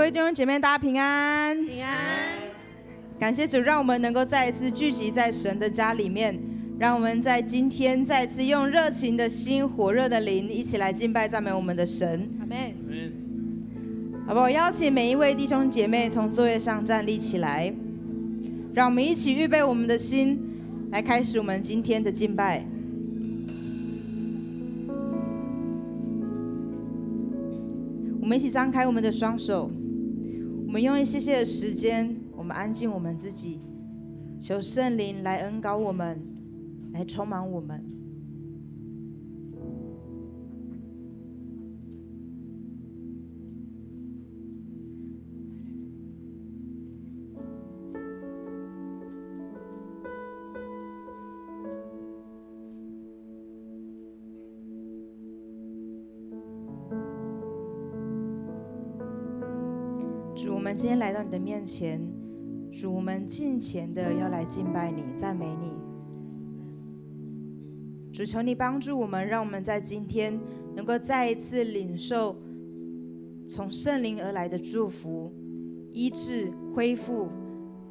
位弟兄姐妹，大家平安。平安。感谢主，让我们能够再一次聚集在神的家里面，让我们在今天再一次用热情的心、火热的灵，一起来敬拜赞美我们的神。阿们。好不好？邀请每一位弟兄姐妹从座位上站立起来，让我们一起预备我们的心，来开始我们今天的敬拜。我们一起张开我们的双手，我们用一些些的时间，我们安静我们自己，求圣灵来恩膏我们，来充满我们。主，我们今天来到你的面前，主，我们敬虔的要来敬拜你、赞美你。主，求你帮助我们，让我们在今天能够再一次领受从圣灵而来的祝福、医治、恢复，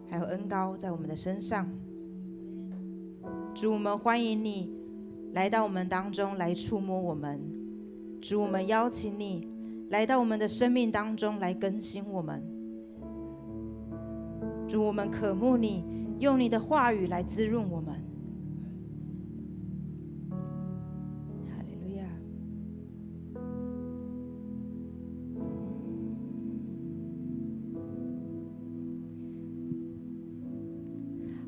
还有恩膏在我们的身上。主，我们欢迎你来到我们当中，来触摸我们。主，我们邀请你来到我们的生命当中，来更新我们。主，我们渴慕你，用你的话语来滋润我们。哈利路亚。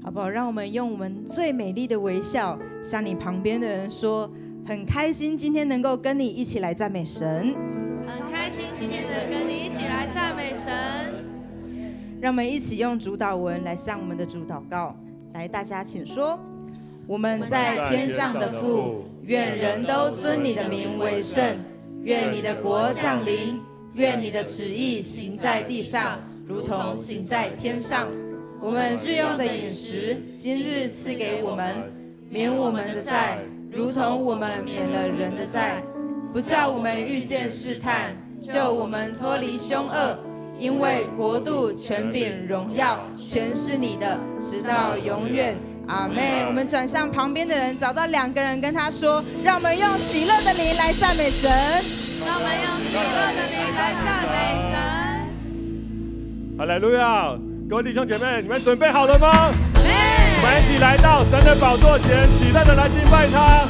好不好？让我们用我们最美丽的微笑，向你旁边的人说，很开心今天能够跟你一起来赞美神。很开心今天能跟你一起来赞美神。让我们一起用主祷文来向我们的主祷告。来，大家请说：我们在天上的父，愿人都尊你的名为圣。愿你的国降临。愿你的旨意行在地上，如同行在天上。我们日用的饮食，今日赐给我们，免我们的债，如同我们免了人的债。不叫我们遇见试探，救我们脱离凶恶。因为国度、权柄、荣耀，全是你的，直到永远。阿们。我们转向旁边的人，找到2个人跟他说：让我们用喜乐的灵来赞美神。让我们用喜乐的灵来赞美神。哈利路亚！各位弟兄姐妹，你们准备好了吗？我们一起来到神的宝座前，喜乐的来敬拜他。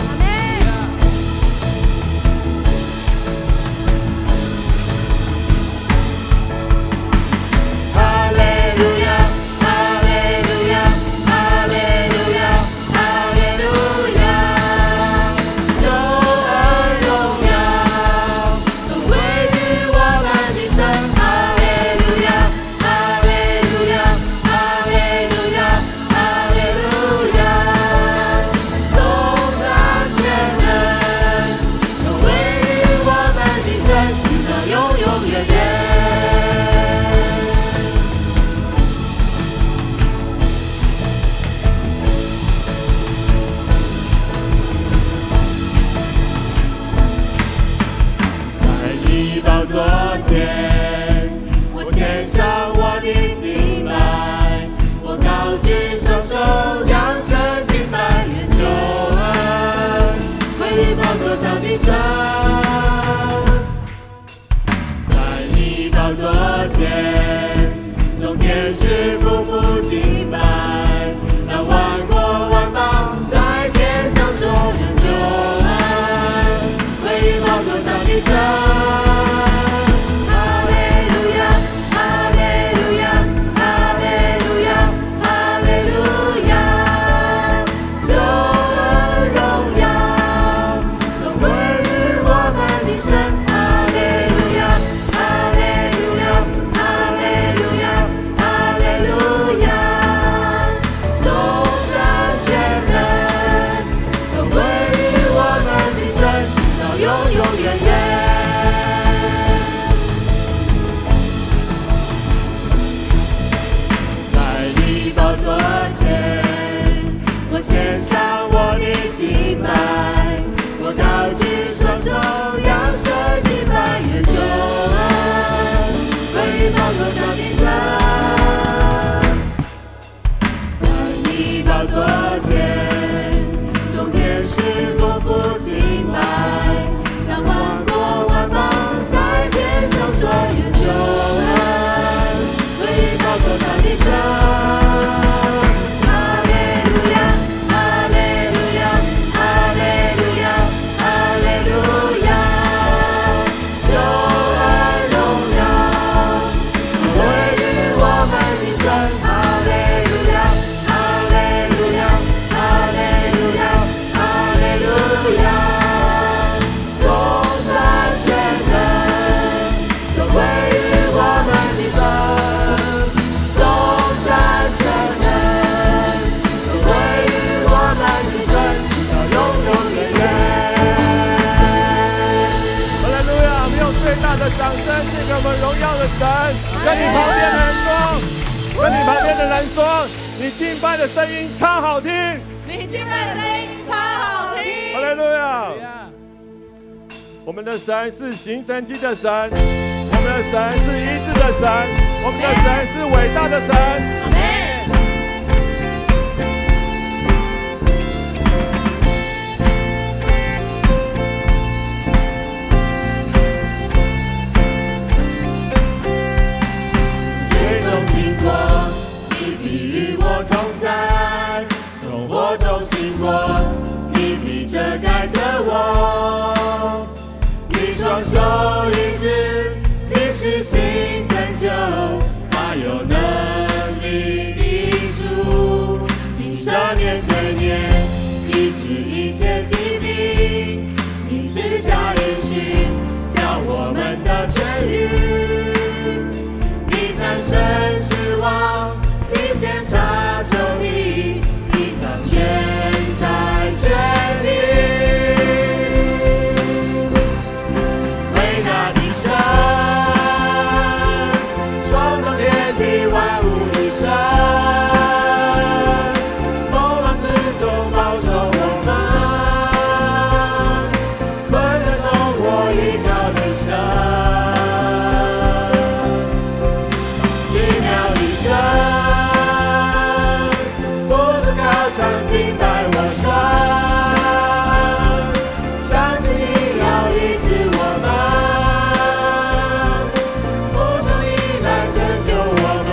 永永远远。的掌声献给我们荣耀的神。跟你旁边的人说，跟你旁边的人说，你敬拜的声音超好听，你敬拜的声音超好听。哈利路亚！我们的神是行神迹的神，我们的神是医治的神，我们的神是伟大的神。阿门。水中经过，你必与我同在；从火中行过，你必遮盖着我。你双手一指，你施行拯救，大有能力的主。你赦免罪孽，医治一切疾病，你赐下应许，叫我们得痊愈。你战胜死亡，你检查仇敌，你掌权在全地。伟大的神，创造天地万物的神，风浪之中保守我们，困难中我依靠的神。常敬拜我神，相信你要医治我们，无从你来拯救我们。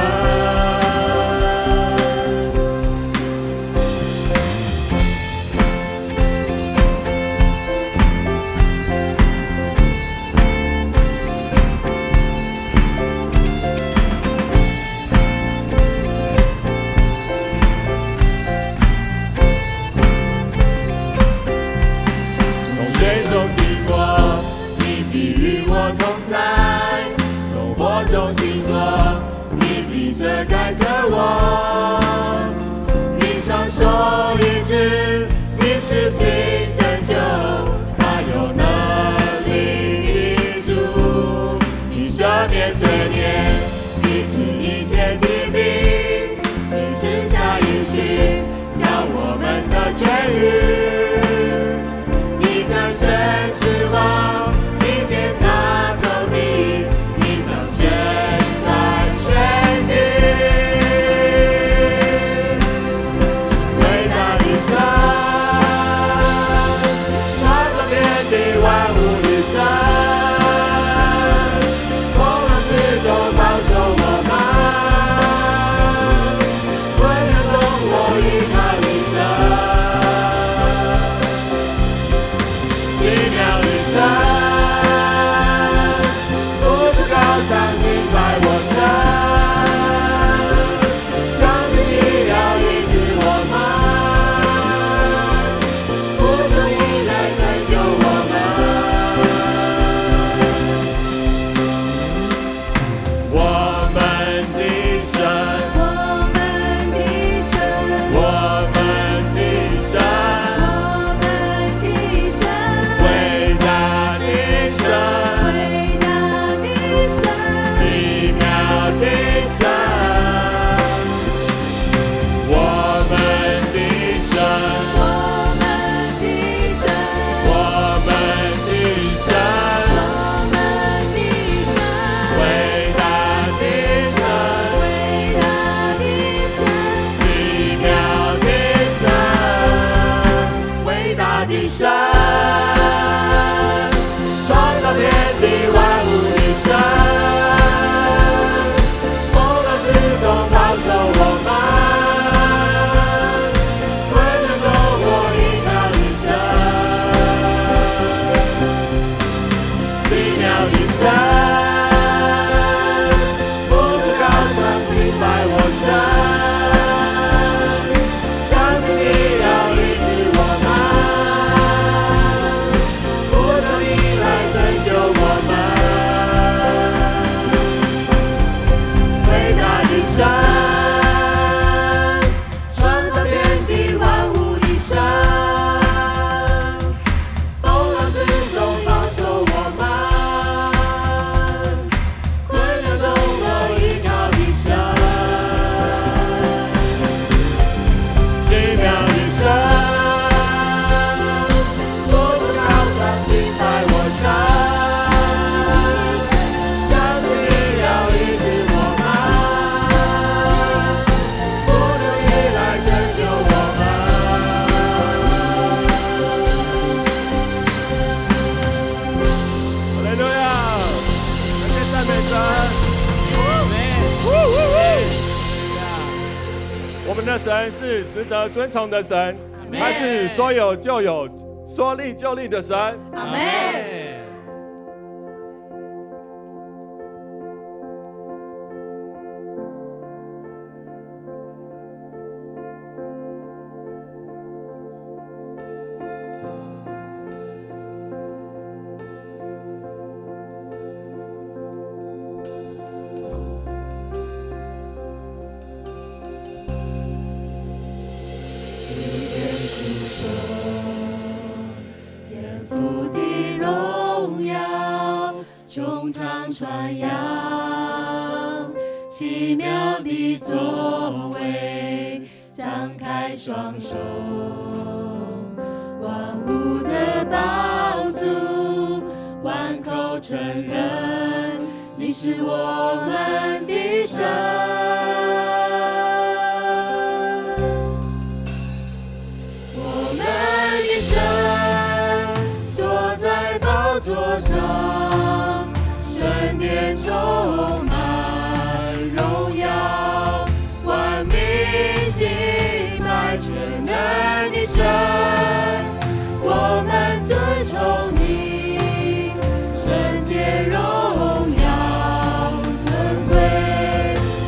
水中经过，你必与我同在；从火中行过，你必遮盖着我。你双手一指，你施行拯救，大有能力的主。你赦免罪孽，医治一切疾病，你赐下应许，叫我们得痊愈。战胜死亡，你践踏仇敌，你掌权在全地。伟大的神，创造天地万物的神，风浪之中保守我们，困难中我依靠你神。们的神是值得尊崇的神，他是说有就有、说立就立的神。阿门。穹苍传扬奇妙的作为，张开双手，万物的宝珠，万口承认你是我们的神。我们的神坐在宝座上，圣殿充满荣耀，万民敬拜全能的神，我们尊崇你，圣洁荣耀尊贵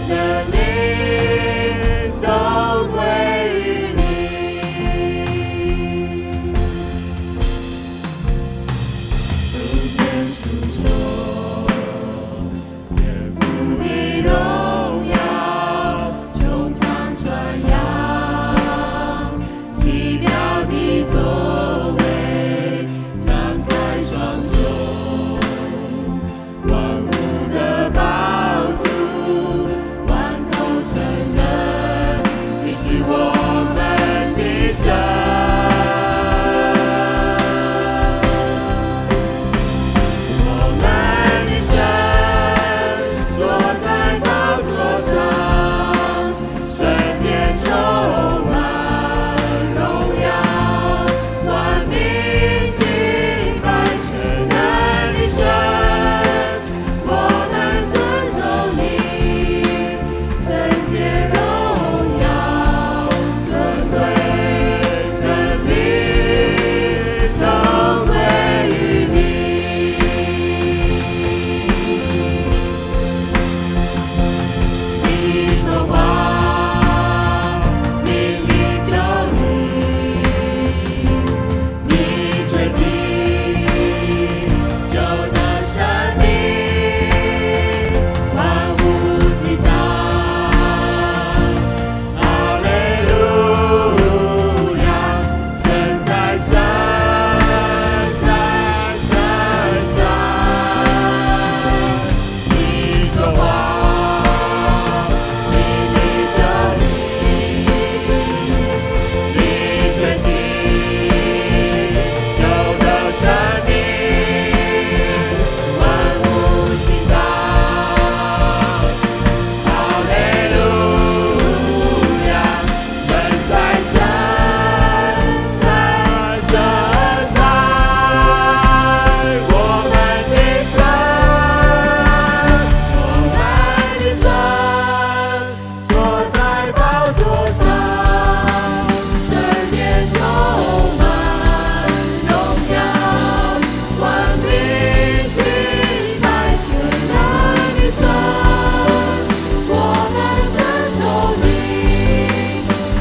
能力都归于你。诸天述说天父的荣耀，穹苍传扬奇妙的作为，张开双手，万物的宝珠，万口承认你是我们的神。我们的神坐在宝座上，圣殿充满荣耀，万民敬拜全能的神，我们尊崇你，圣洁荣耀尊贵能力都归于你。你说话，命里就立；你吹气，就得生命，万物齐唱，哈利路亚！神在，神在，神在。你说话，命里就立；你吹气，就得生命，万物齐唱，哈利路亚！神在，神在，神在，我们的神，我们的神坐在宝座上，圣殿充满荣耀，万民敬拜全能的神，我们尊崇你，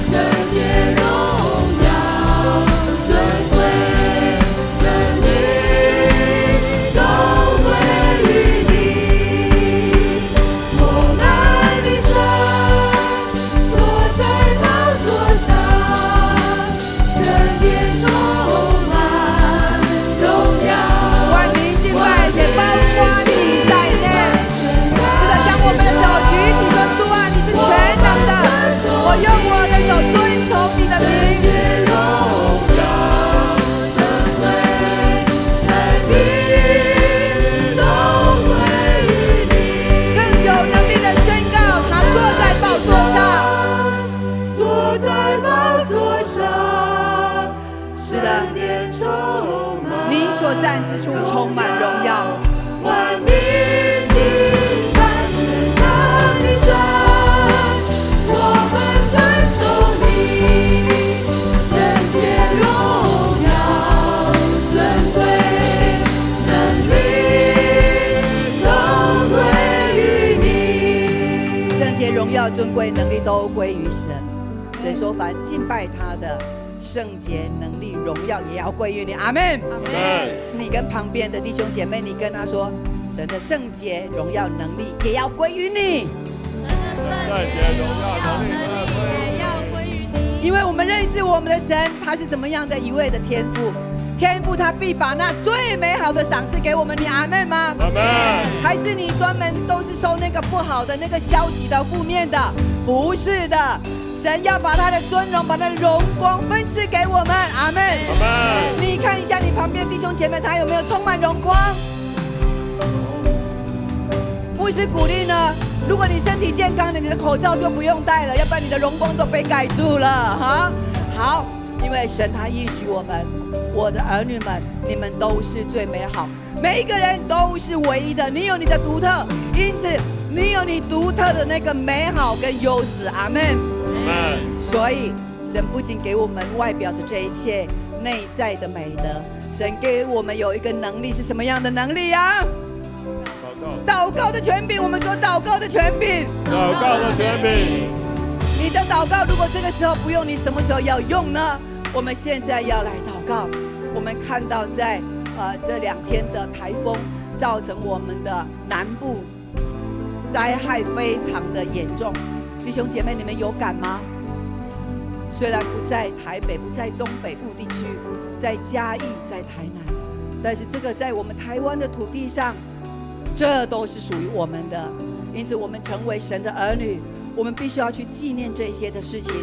圣洁荣耀尊贵能力都归于你。我们的神坐在宝座上，圣殿充满荣耀，万民敬拜也包括你在内。是的，将我们的手举起说：主啊，你是全能的，我用我的手尊崇你的名。荣耀尊贵能力都归于你。更有能力的宣告，他坐在宝座上。坐在宝座上，是的圣殿充满你所站之处充满荣耀。万民敬拜全能的神，我们尊崇耀、尊贵、能力都归于神。神说：凡敬拜他的，圣洁、能力、荣耀也要归于你。阿们。阿们。你跟旁边的弟兄姐妹，你跟他说：神的圣洁、荣耀、能力也要归于你。神的圣洁、荣耀、能力也要归于你。因为我们认识我们的神，他是怎么样的一位的天父。天父他必把那最美好的赏赐给我们，你阿们吗？阿们。还是你专门都是收那个不好的、那个消极的、负面的？不是的，神要把他的尊荣、把他的荣光分赐给我们，阿们。阿们。你看一下你旁边弟兄姐妹，他有没有充满荣光？牧师鼓励呢，如果你身体健康的，你的口罩就不用戴了，要不然你的荣光都被盖住了哈。好，因为神他应许我们，我的儿女们，你们都是最美好，每一个人都是唯一的，你有你的独特，因此你有你独特的那个美好跟优质，阿们。阿们。所以神不仅给我们外表的这一切，内在的美德，神给我们有一个能力，是什么样的能力呀？祷告的权柄，我们说祷告的权柄，祷告的权柄。你的祷告如果这个时候不用，你什么时候要用呢？我们现在要来祷告。我们看到在这2天的台风造成我们的南部灾害非常的严重，弟兄姐妹，你们有感吗？虽然不在台北，不在中北部地区，在嘉义，在台南，但是这个在我们台湾的土地上，这都是属于我们的。因此我们成为神的儿女，我们必须要去纪念这些的事情。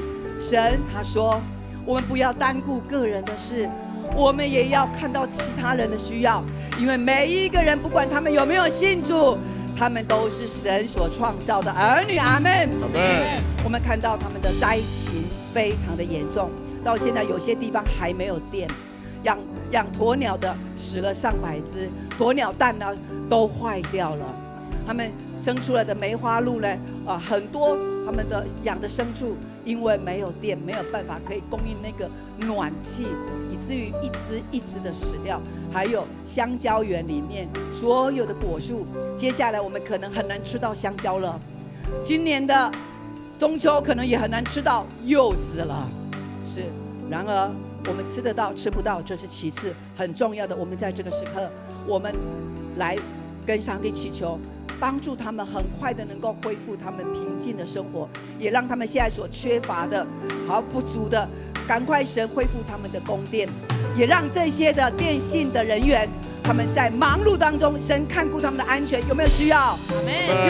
神他说，我们不要单顾个人的事，我们也要看到其他人的需要，因为每一个人不管他们有没有信主，他们都是神所创造的儿女，阿们。阿们。我们看到他们的灾情非常的严重，到现在有些地方还没有电，养鸵鸟的死了上百只，鸵鸟蛋呢都坏掉了，他们生出来的梅花鹿呢，很多他们的养的牲畜因为没有电，没有办法可以供应那个暖气，以至于一只一只的死掉。还有香蕉园里面所有的果树，接下来我们可能很难吃到香蕉了，今年的中秋可能也很难吃到柚子了。是，然而我们吃得到吃不到这是其次，很重要的，我们在这个时刻，我们来跟上帝祈求，帮助他们很快的能够恢复他们平静的生活，也让他们现在所缺乏的不足的，赶快神恢复他们的供电，也让这些的电信的人员，他们在忙碌当中，神看顾他们的安全。有没有需要？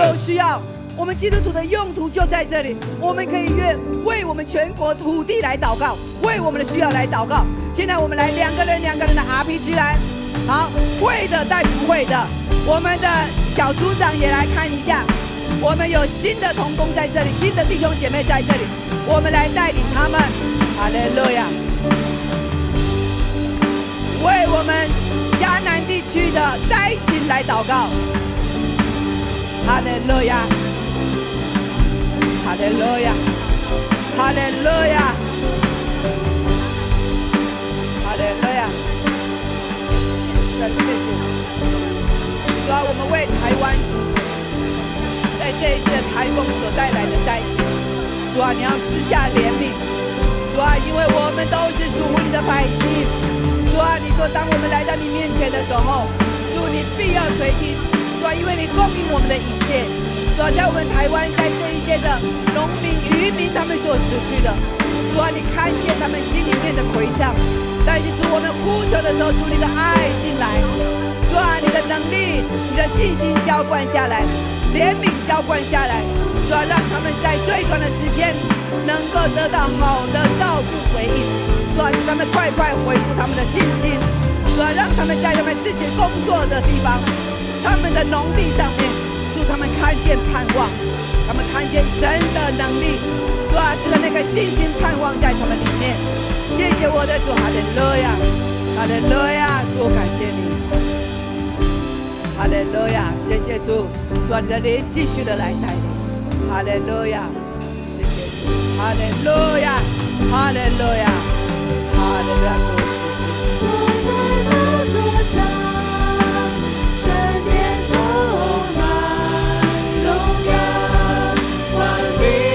有需要。我们基督徒的用途就在这里，我们可以为我们全国土地来祷告，为我们的需要来祷告。现在我们来两个人的 RPG 来，好，会的带不会的，我们的小组长也来看一下。我们有新的同工在这里，新的弟兄姐妹在这里，我们来带领他们。哈利路亚！为我们迦南地区的灾情来祷告。哈利路亚！哈利路亚！哈利路亚！哈利路亚！感谢主！主啊，我们为台湾在这一次台风所带来的灾情，主啊，你要施下怜悯。主啊，因为我们都是属乎你的百姓。主啊，你说当我们来到你面前的时候，主你必要垂听。主啊，因为你供应我们的一切。主啊，在我们台湾，在这一些的农民、渔民他们所失去的，主啊，你看见他们心里面的回响。但是主，我们呼求的时候，主你的爱进来，主啊，你的能力、你的信心浇灌下来，怜悯浇灌下来，主啊，让他们在最短的时间能够得到好的照顾回应，主啊，使他们快快恢复他们的信心，主啊，让他们在他们自己工作的地方，他们的农地上面，祝他们看见盼望，他们看见神的能力，主啊，使得那个信心盼望在他们里面。谢谢我的主，哈利路亚，哈利路亚，主感谢你，哈利路亚，谢谢主，主你的灵继续的来带领，哈利路亚，谢谢主，哈利路亚，哈利路亚，哈利路亚，主谢谢。We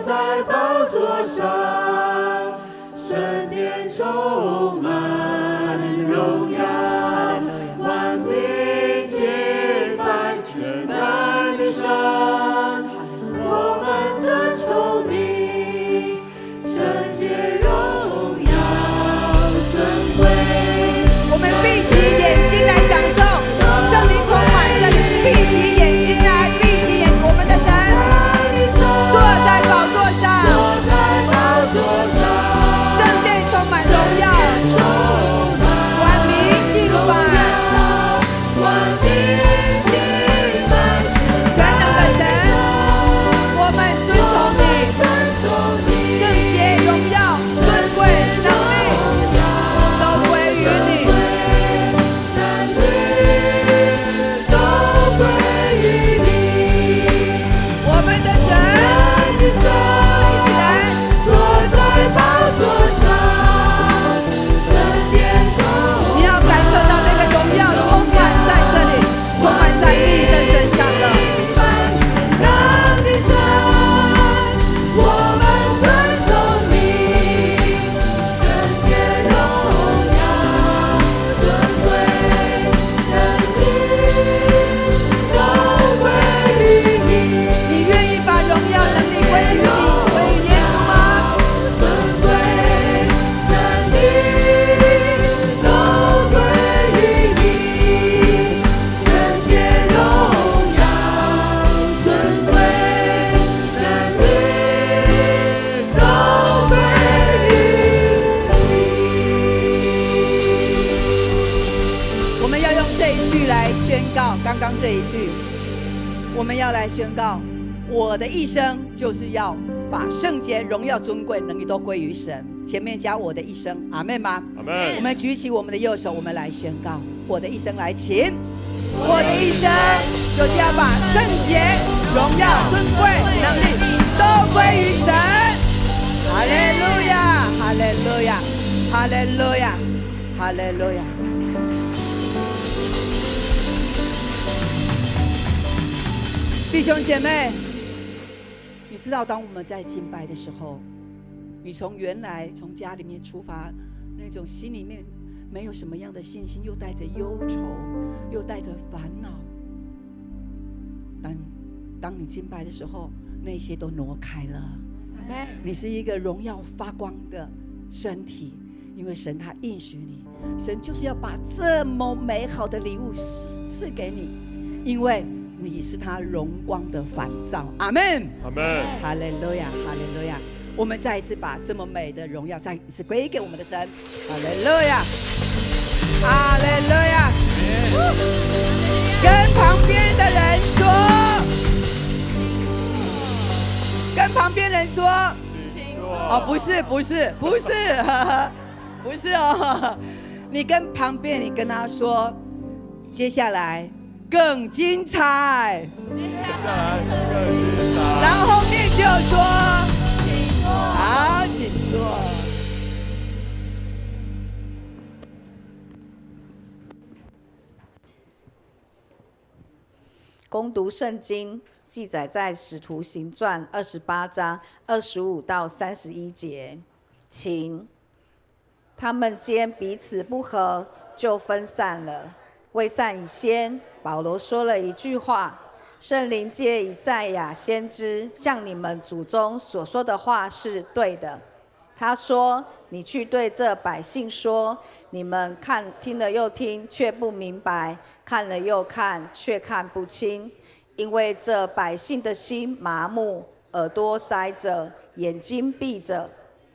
在宝座上，圣殿充满荣耀，万民敬拜全能的神，我们尊崇你，圣洁荣耀尊贵。我们闭起眼睛来享受圣灵充满这里，闭起眼睛来，闭起眼，我们的神坐在宝座上，圣殿充满荣耀，万民敬拜，全能的神，我们尊崇你，圣洁荣耀尊贵能力都归于你。我们的神，一起来，坐在宝座上，圣殿中，你要感受到那个荣耀充满在这里，充满在你的身上了。能的神，我们尊崇你，圣洁荣耀尊贵能力都归于你。你愿意把荣耀能力归于你，归于耶稣吗？尊贵能力都归于你，圣洁荣耀尊贵能力都归于你。我们要用这一句来宣告，刚刚这一句，我们要来宣告，我的一生就是要把圣洁、荣耀、尊贵、能力都归于神。前面加我的一生，阿们吗？阿门。我们举起我们的右手，我们来宣告我的一生，来，请。我的一生就是要把圣洁、荣耀、尊贵、能力都归于神。哈利路亚，哈利路亚，哈利路亚，哈利路亚。弟兄姐妹，你知道当我们在敬拜的时候，你从原来从家里面出发，那种心里面没有什么样的信心，又带着忧愁，又带着烦恼，当你敬拜的时候，那些都挪开了。你是一个荣耀发光的身体，因为神他应许你，神就是要把这么美好的礼物赐给你，因为你是他荣光的反照。阿们，阿门。哈利路亚，哈利路亚。我们再一次把这么美的荣耀再一次归给我们的神。哈利路亚，哈利路亚。跟旁边的人说，跟旁边人说，哦，不是不是哦，你跟旁边你跟他说，接下来更精彩，然后后面就说，好，请坐。攻读圣经记载在使徒行传28章25到31节，请他们间彼此不和，就分散了。未散以先，保罗说了一句话：圣灵借以赛亚先知向你们祖宗所说的话是对的。他说：你去对这百姓说，你们听了又听，却不明白；看了又看，却看不清。因为这百姓的心麻木，耳朵塞着，眼睛闭着，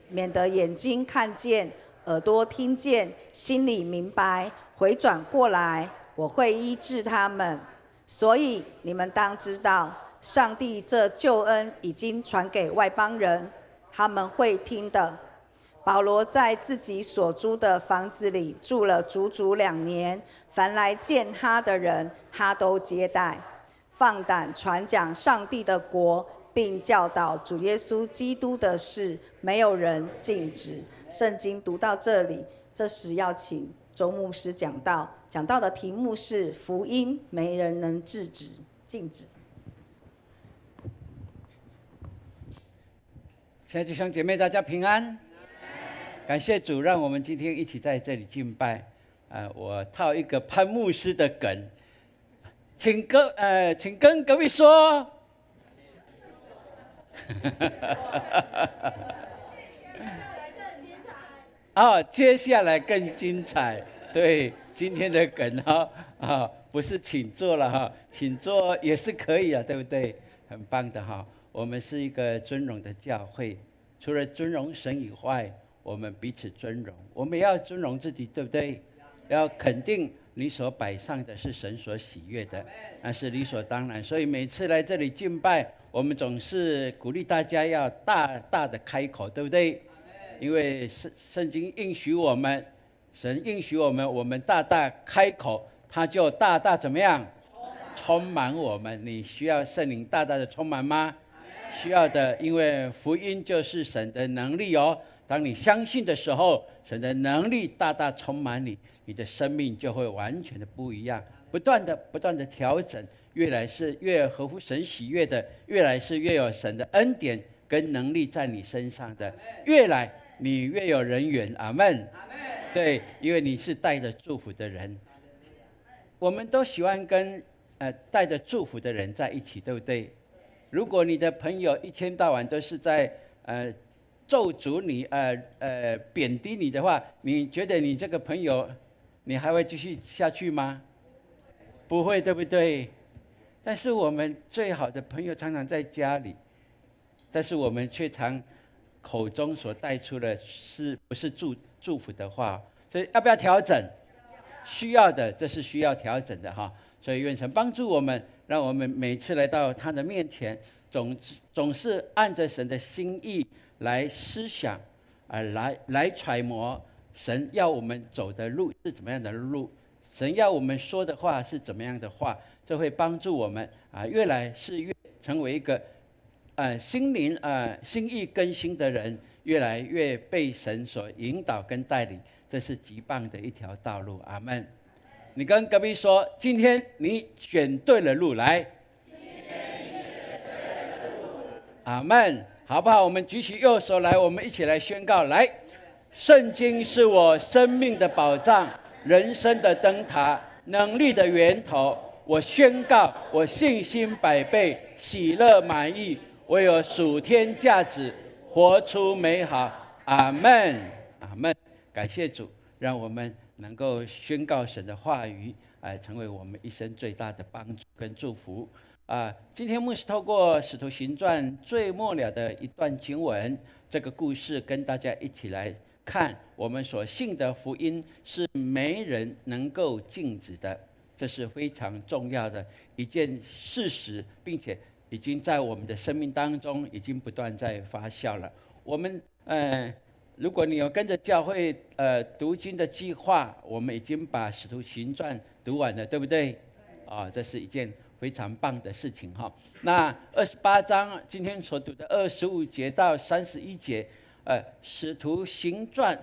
免得眼睛看见，耳朵听见，心里明白，回转过来，我会医治他们。所以你们当知道，上帝这救恩已经传给外邦人，他们会听的。保罗在自己所租的房子里住了足足2年，凡来见他的人，他都接待，放胆传讲上帝的国，并教导主耶稣基督的事，没有人禁止。圣经读到这里，这时要请周牧师讲道，讲道的题目是福音没人能禁止。亲爱的弟兄姐妹，大家平安。感谢主，让我们今天一起在这里敬拜。我套一个潘牧师的梗，请跟隔壁说。接下来更精彩。对，今天的梗不是请坐了哈，请坐也是可以啊，对不对？很棒的哈。我们是一个尊荣的教会，除了尊荣神以外，我们彼此尊荣，我们也要尊荣自己，对不对？要肯定你所摆上的是神所喜悦的，那是理所当然。所以每次来这里敬拜，我们总是鼓励大家要大大的开口，对不对？因为圣经应许我们，神应许我们，我们大大开口，他就大大怎么样？充满我们。你需要圣灵大大的充满吗？需要的，因为福音就是神的能力哦。当你相信的时候，神的能力大大充满你，你的生命就会完全的不一样，不断的调整，越来是越合乎神喜悦的，越来是越有神的恩典跟能力在你身上的，越来你越有人缘。阿们。对，因为你是带着祝福的人，我们都喜欢跟带着祝福的人在一起，对不对？如果你的朋友一天到晚都是在咒诅你贬低你的话，你觉得你这个朋友你还会继续下去吗？不会，对不对？但是我们最好的朋友常常在家里，但是我们却常口中所带出的是不是祝福的话？所以要不要调整？需要的，这是需要调整的哈。所以愿神帮助我们，让我们每次来到他的面前，总是按着神的心意来思想，来揣摩神要我们走的路是怎么样的路，神要我们说的话是怎么样的话，这会帮助我们越来是越成为一个心灵心意更新的人，越来越被神所引导跟带领，这是极棒的一条道路。阿们。你跟隔壁说，今天你选对了路来。阿们，好不好？我们举起右手来，我们一起来宣告。来，圣经是我生命的保障，人生的灯塔，能力的源头。我宣告，我信心百倍，喜乐满意，我有属天价值，活出美好。阿们，阿们。感谢主，让我们能够宣告神的话语，成为我们一生最大的帮助跟祝福。今天牧师透过《使徒行传》最末了的一段经文，这个故事跟大家一起来看，我们所信的福音是没人能够禁止的，这是非常重要的一件事实，并且已经在我们的生命当中已经不断在发酵了。我们如果你有跟着教会读经的计划，我们已经把《使徒行传》读完了，对不对？这是一件非常棒的事情哈。那28章今天所读的25节到31节，使徒行传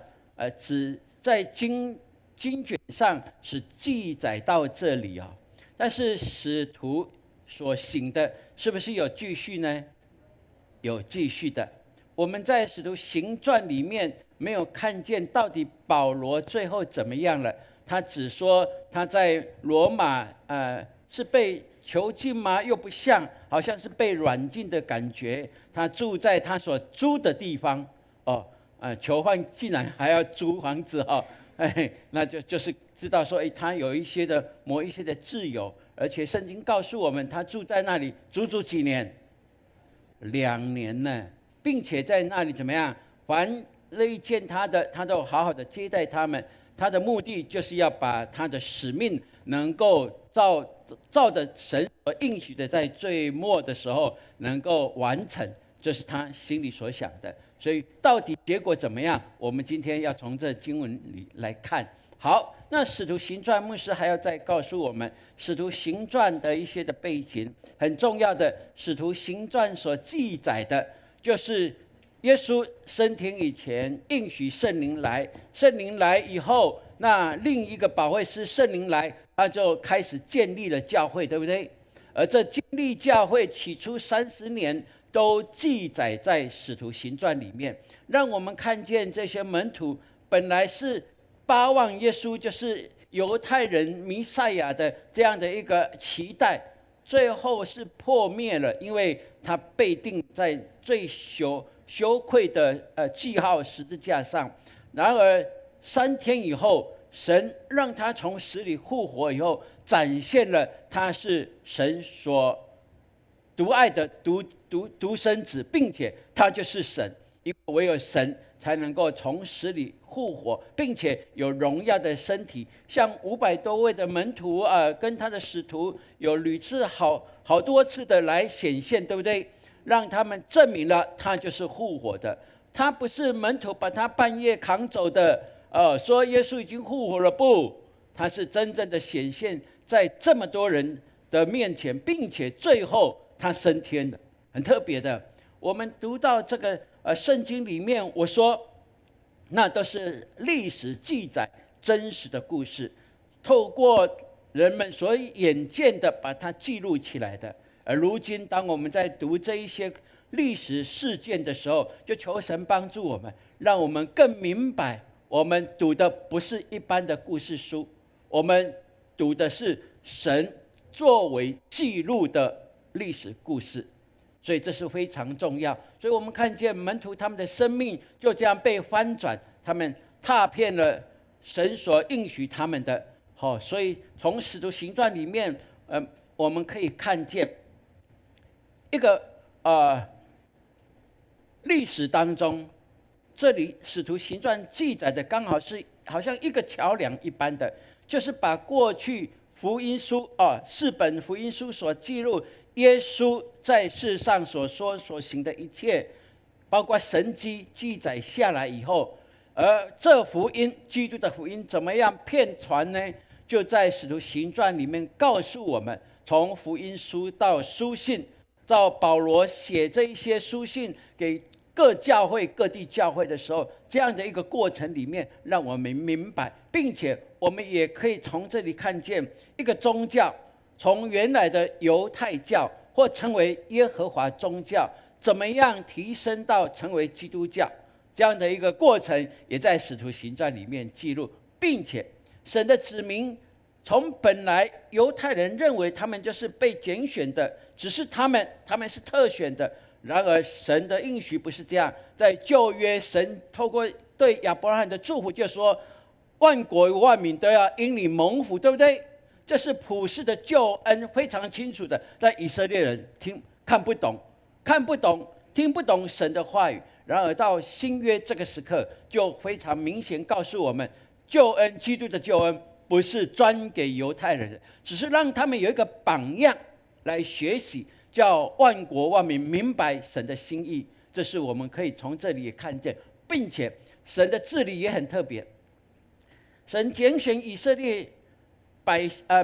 只在经卷上是记载到这里啊，但是使徒所行的是不是有继续呢？有继续的。我们在使徒行传里面没有看见到底保罗最后怎么样了，他只说他在罗马是被囚禁吗？又不像，好像是被软禁的感觉。他住在他所租的地方囚犯竟然还要租房子那就是知道说他有某一些的自由，而且圣经告诉我们他住在那里足足几年？2年呢，并且在那里怎么样？凡乐意见他的，他都好好的接待他们。他的目的就是要把他的使命能够照着神所应许的，在最末的时候能够完成，这是他心里所想的。所以到底结果怎么样？我们今天要从这经文里来看。好，那使徒行传牧师还要再告诉我们使徒行传的一些的背景。很重要的，使徒行传所记载的就是耶稣升天以前应许圣灵来，圣灵来以后，那另一个保惠师圣灵来，他就开始建立了教会，对不对？而这建立教会起初30年都记载在使徒行传里面，让我们看见这些门徒本来是巴望耶稣，就是犹太人弥赛亚的这样的一个期待，最后是破灭了，因为他被钉在最羞愧的记号十字架上。然而3天以后，神让他从死里复活以后，展现了他是神所独爱的独生子，并且他就是神，因为唯有神才能够从死里复活，并且有荣耀的身体。像500多位的门徒跟他的使徒有屡次好多次的来显现，对不对？让他们证明了他就是复活的。他不是门徒把他半夜扛走的，说耶稣已经复活了，不，他是真正的显现在这么多人的面前，并且最后他升天了，很特别的。我们读到这个圣经里面，我说那都是历史记载真实的故事，透过人们所眼见的把它记录起来的。而如今当我们在读这一些历史事件的时候，就求神帮助我们，让我们更明白，我们读的不是一般的故事书，我们读的是神作为记录的历史故事，所以这是非常重要。所以我们看见门徒他们的生命就这样被翻转，他们踏遍了神所应许他们的。所以从使徒行传里面，我们可以看见一个历史当中，这里使徒行传记载的刚好是好像一个桥梁一般的，就是把过去福音书4本福音书所记录耶稣在世上所说所行的一切，包括神迹记载下来以后，而这福音基督的福音怎么样遍传呢？就在使徒行传里面告诉我们，从福音书到书信，到保罗写这一些书信给各教会各地教会的时候，这样的一个过程里面让我们明白，并且我们也可以从这里看见一个宗教从原来的犹太教或称为耶和华宗教，怎么样提升到成为基督教，这样的一个过程也在使徒行传里面记录。并且神的子民从本来犹太人认为他们就是被拣选的，只是他们是特选的，然而神的应许不是这样。在旧约，神透过对亚伯拉罕的祝福就说，万国万民都要因你蒙福，对不对？这是普世的救恩，非常清楚的。但以色列人看不懂，听不懂神的话语。然而到新约这个时刻，就非常明显告诉我们，救恩，基督的救恩不是专给犹太人的，只是让他们有一个榜样来学习，叫万国万民明白神的心意。这是我们可以从这里也看见，并且神的治理也很特别。神拣选以色列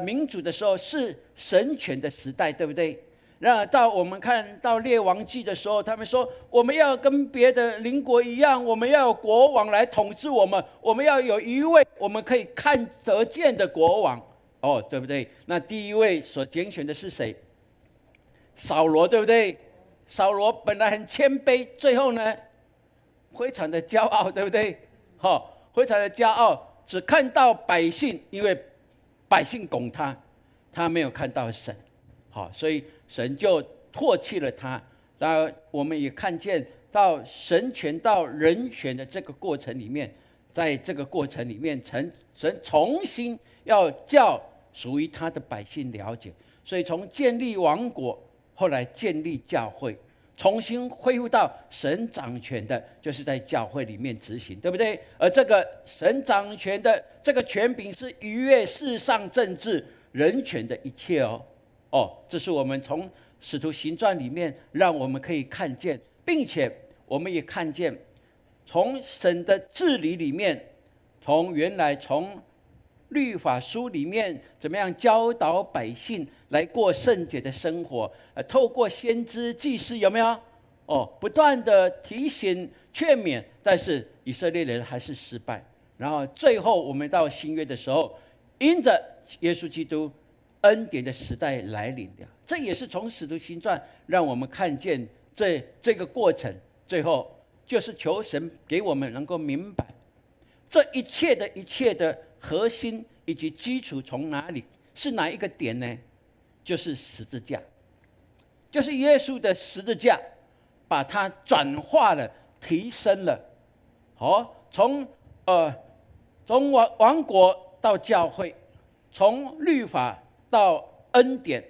民族的时候是神权的时代，对不对？然而到我们看到列王记的时候，他们说我们要跟别的邻国一样，我们要有国王来统治我们，我们要有一位我们可以看得见的国王，对不对？那第一位所拣选的是谁？扫罗，对不对？扫罗本来很谦卑，最后呢非常的骄傲，对不对？非常的骄傲，只看到百姓，因为百姓拱他，他没有看到神，所以神就唾弃了他。然而我们也看见到神权到人权的这个过程里面，在这个过程里面，神重新要叫属于他的百姓了解，所以从建立王国，后来建立教会，重新恢复到神掌权的，就是在教会里面执行，对不对？而这个神掌权的这个权柄是逾越世上政治人权的一切这是我们从使徒行传里面让我们可以看见，并且我们也看见从神的治理里面，从律法书里面怎么样教导百姓来过圣洁的生活，透过先知祭司，有没有不断的提醒劝勉，但是以色列人还是失败。然后最后我们到新约的时候，因着耶稣基督，恩典的时代来临了。这也是从使徒行传让我们看见这个过程，最后就是求神给我们能够明白，这一切的核心以及基础从哪里，是哪一个点呢？就是十字架，就是耶稣的十字架，把它转化了，提升了。从王国到教会，从律法到恩典，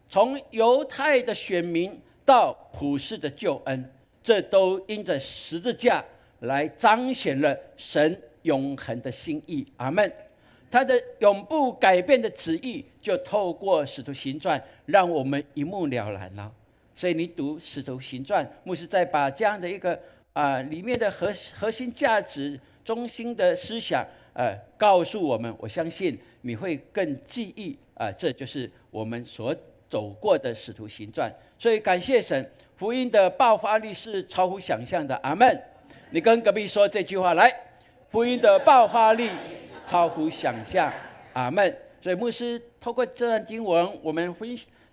从犹太的选民到普世的救恩，这都因着十字架来彰显了神永恒的心意。阿们。他的永不改变的旨意，就透过使徒行传让我们一目了然了。所以你读使徒行传，牧师再把这样的一个里面的核心价值、中心的思想告诉我们，我相信你会更记忆这就是我们所走过的使徒行传。所以感谢神，福音的爆发力是超乎想象的。阿们。你跟隔壁说这句话来，福音的爆发力超乎想象。阿们。所以牧师透过这段经文，我们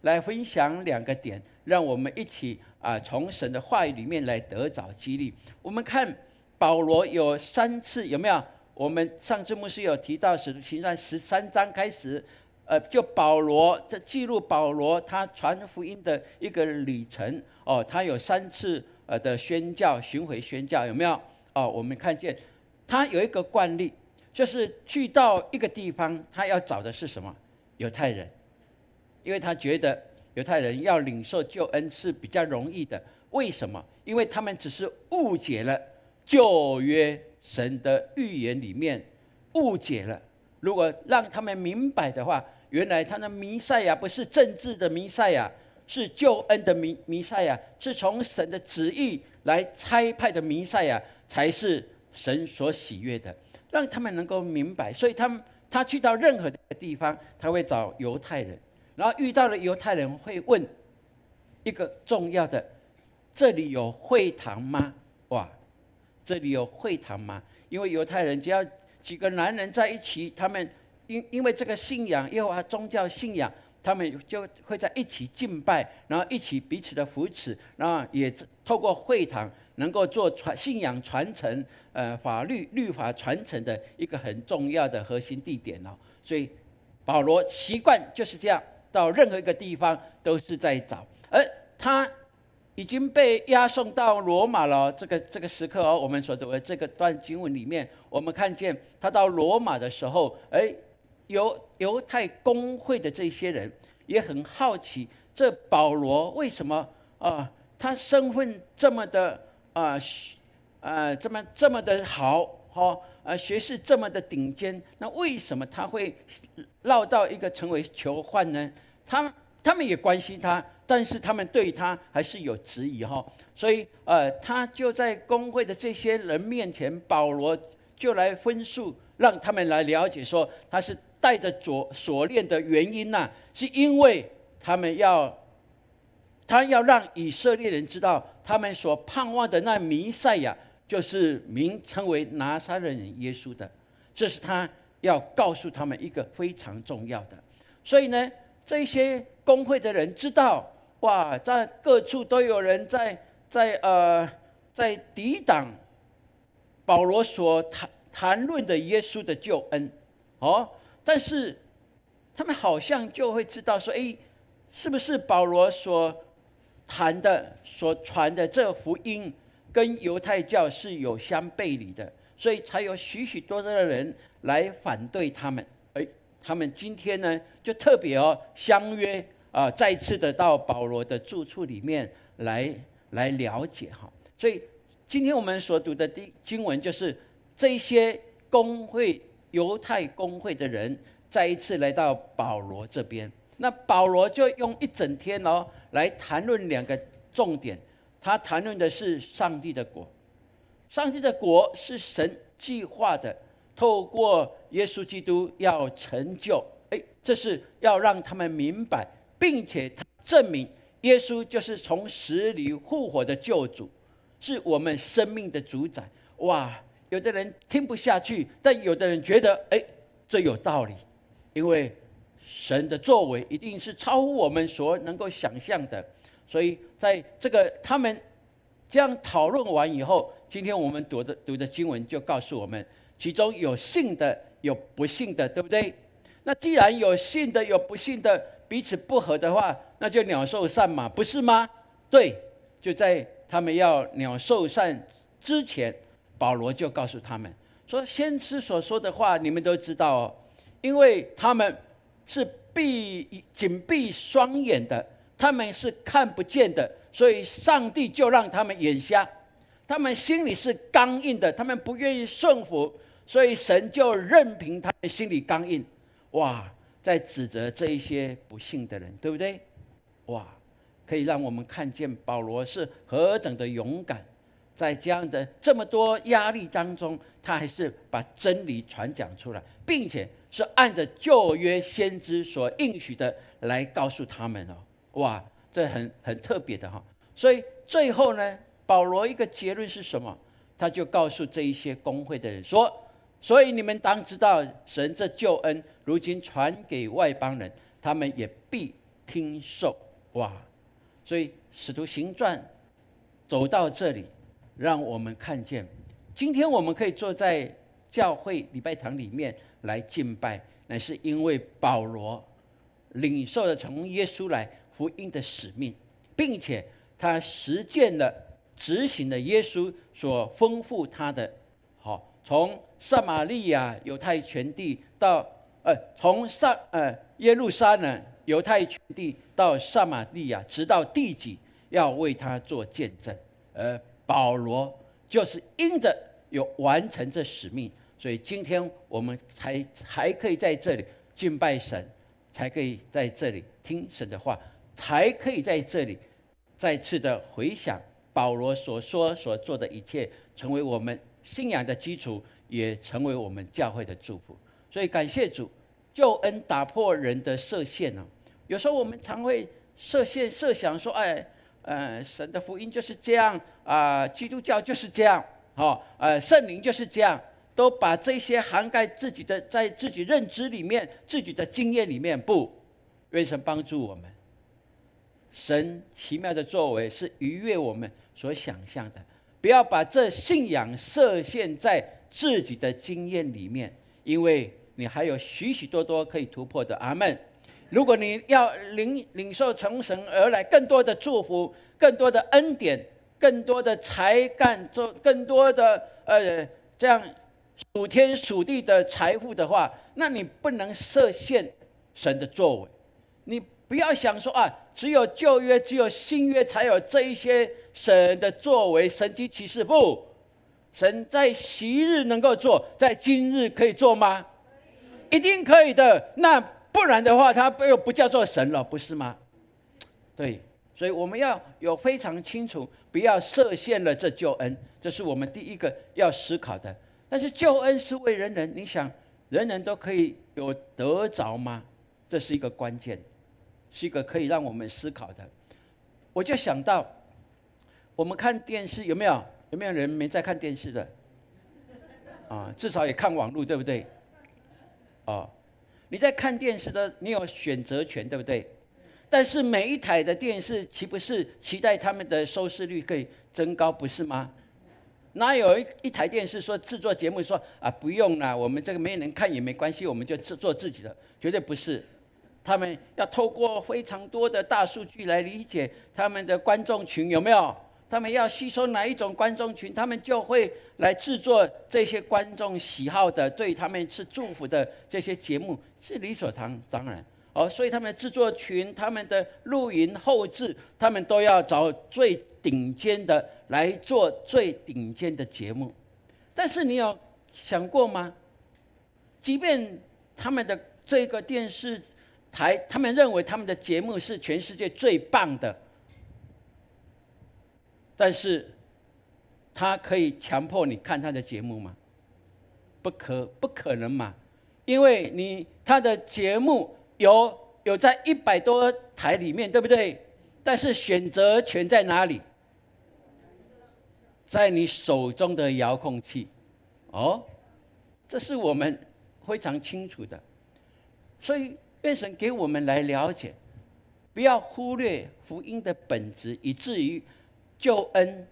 来分享2个点，让我们一起从神的话语里面来得着激励。我们看保罗有3次，有没有？我们上次牧师有提到使徒行传13章开始，就保罗这记录保罗他传福音的一个旅程。他有3次的宣教，巡回宣教，有没有？我们看见他有一个惯例，就是去到一个地方，他要找的是什么？犹太人，因为他觉得犹太人要领受救恩是比较容易的。为什么？因为他们只是误解了旧约神的预言里面，误解了。如果让他们明白的话，原来他的弥赛亚不是政治的弥赛亚，是救恩的弥赛亚，是从神的旨意来差派的弥赛亚，才是神所喜悦的。让他们能够明白，所以他去到任何的地方，他会找犹太人，然后遇到了犹太人会问一个重要的：这里有会堂吗？哇，这里有会堂吗？因为犹太人只要几个男人在一起，他们因为这个信仰，耶和华宗教信仰，他们就会在一起敬拜，然后一起彼此的扶持，然后也透过会堂能够做信仰传承、律法传承的一个很重要的核心地点哦。所以保罗习惯就是这样，到任何一个地方都是在找。而他已经被押送到罗马了。这个时刻哦，我们所读的这个段经文里面，我们看见他到罗马的时候，犹太公会的这些人也很好奇，这保罗为什么他身份这么的这么的好学识这么的顶尖，那为什么他会落到一个成为囚犯呢？他们也关心他，但是他们对他还是有质疑哈。所以他就在公会的这些人面前，保罗就来分述，让他们来了解说他是带着锁链的原因呐，是因为他要让以色列人知道，他们所盼望的那弥赛亚就是名称为拿撒勒人耶稣的，这是他要告诉他们一个非常重要的。所以呢，这些公会的人知道，哇，在各处都有人在抵挡保罗所谈论的耶稣的救恩但是他们好像就会知道说，是不是保罗所谈的、所传的这福音跟犹太教是有相背离的，所以才有许许多多的人来反对他们。他们今天呢，就特别相约再次的到保罗的住处里面来了解哈。所以今天我们所读的经文就是这些公会、犹太公会的人再一次来到保罗这边。那保罗就用一整天来谈论2个重点。他谈论的是上帝的国，上帝的国是神计划的，透过耶稣基督要成就。这是要让他们明白，并且证明耶稣就是从死里复活的救主，是我们生命的主宰。哇，有的人听不下去，但有的人觉得这有道理，因为神的作为一定是超乎我们所能够想象的。所以在这个他们这样讨论完以后，今天我们读的经文就告诉我们，其中有信的，有不信的，对不对？那既然有信的，有不信的，彼此不合的话，那就鸟兽散嘛，不是吗？对，就在他们要鸟兽散之前，保罗就告诉他们说：“先知所说的话，你们都知道哦，因为他们是紧闭双眼的，他们是看不见的，所以上帝就让他们眼瞎。他们心里是刚硬的，他们不愿意顺服，所以神就任凭他们心里刚硬。”哇，在指责这一些不信的人，对不对？哇，可以让我们看见保罗是何等的勇敢，在这么多压力当中，他还是把真理传讲出来，并且是按着旧约先知所应许的来告诉他们哦。哇，这很特别的哈。所以最后呢，保罗一个结论是什么？他就告诉这一些公会的人说：“所以你们当知道，神这救恩如今传给外邦人，他们也必听受。”哇！所以使徒行传走到这里，让我们看见，今天我们可以坐在教会礼拜堂里面来敬拜，乃是因为保罗领受了从耶稣来福音的使命，并且他实践了、执行了耶稣所吩咐他的。好，从撒玛利亚犹太全地到从耶路撒冷犹太全地到撒玛利亚，直到地极，要为他做见证。保罗就是因着有完成这使命，所以今天我们还可以在这里敬拜神，才可以在这里听神的话，才可以在这里再次的回想保罗所说所做的一切，成为我们信仰的基础，也成为我们教会的祝福。所以感谢主，救恩打破人的设限哦。有时候我们常会设想说，神的福音就是这样基督教就是这样，圣灵就是这样，都把这些涵盖自己的，在自己认知里面、自己的经验里面。不，愿神帮助我们。神奇妙的作为是逾越我们所想象的，不要把这信仰设限在自己的经验里面，因为你还有许许多多可以突破的。阿们。如果你要领受从神而来更多的祝福、更多的恩典、更多的才干、更多的这样属天属地的财富的话，那你不能设限神的作为。你不要想说只有旧约、只有新约才有这一些神的作为、神迹奇事。不，神在昔日能够做，在今日可以做吗？一定可以的。那不然的话，他又不叫做神了，不是吗？对，所以我们要有非常清楚，不要设限了这救恩，这是我们第一个要思考的。但是救恩是为人人，你想人人都可以有得着吗？这是一个关键，是一个可以让我们思考的。我就想到，我们看电视有没有人没在看电视的？至少也看网络，对不对？你在看电视的，你有选择权，对不对？但是每一台的电视岂不是期待他们的收视率可以增高，不是吗？哪有一台电视说制作节目说不用啦，我们这个没人看也没关系，我们就做自己的，绝对不是。他们要透过非常多的大数据来理解他们的观众群有没有，他们要吸收哪一种观众群，他们就会来制作这些观众喜好的、对他们是祝福的这些节目，是理所当然。所以他们的制作群、他们的录影后制，他们都要找最顶尖的来做最顶尖的节目。但是你有想过吗？即便他们的这个电视台，他们认为他们的节目是全世界最棒的，但是他可以强迫你看他的节目吗？不可能嘛，因为他的节目有在100多台里面，对不对？但是选择权在哪里？在你手中的遥控器。这是我们非常清楚的。所以愿神给我们来了解，不要忽略福音的本质，以至于救恩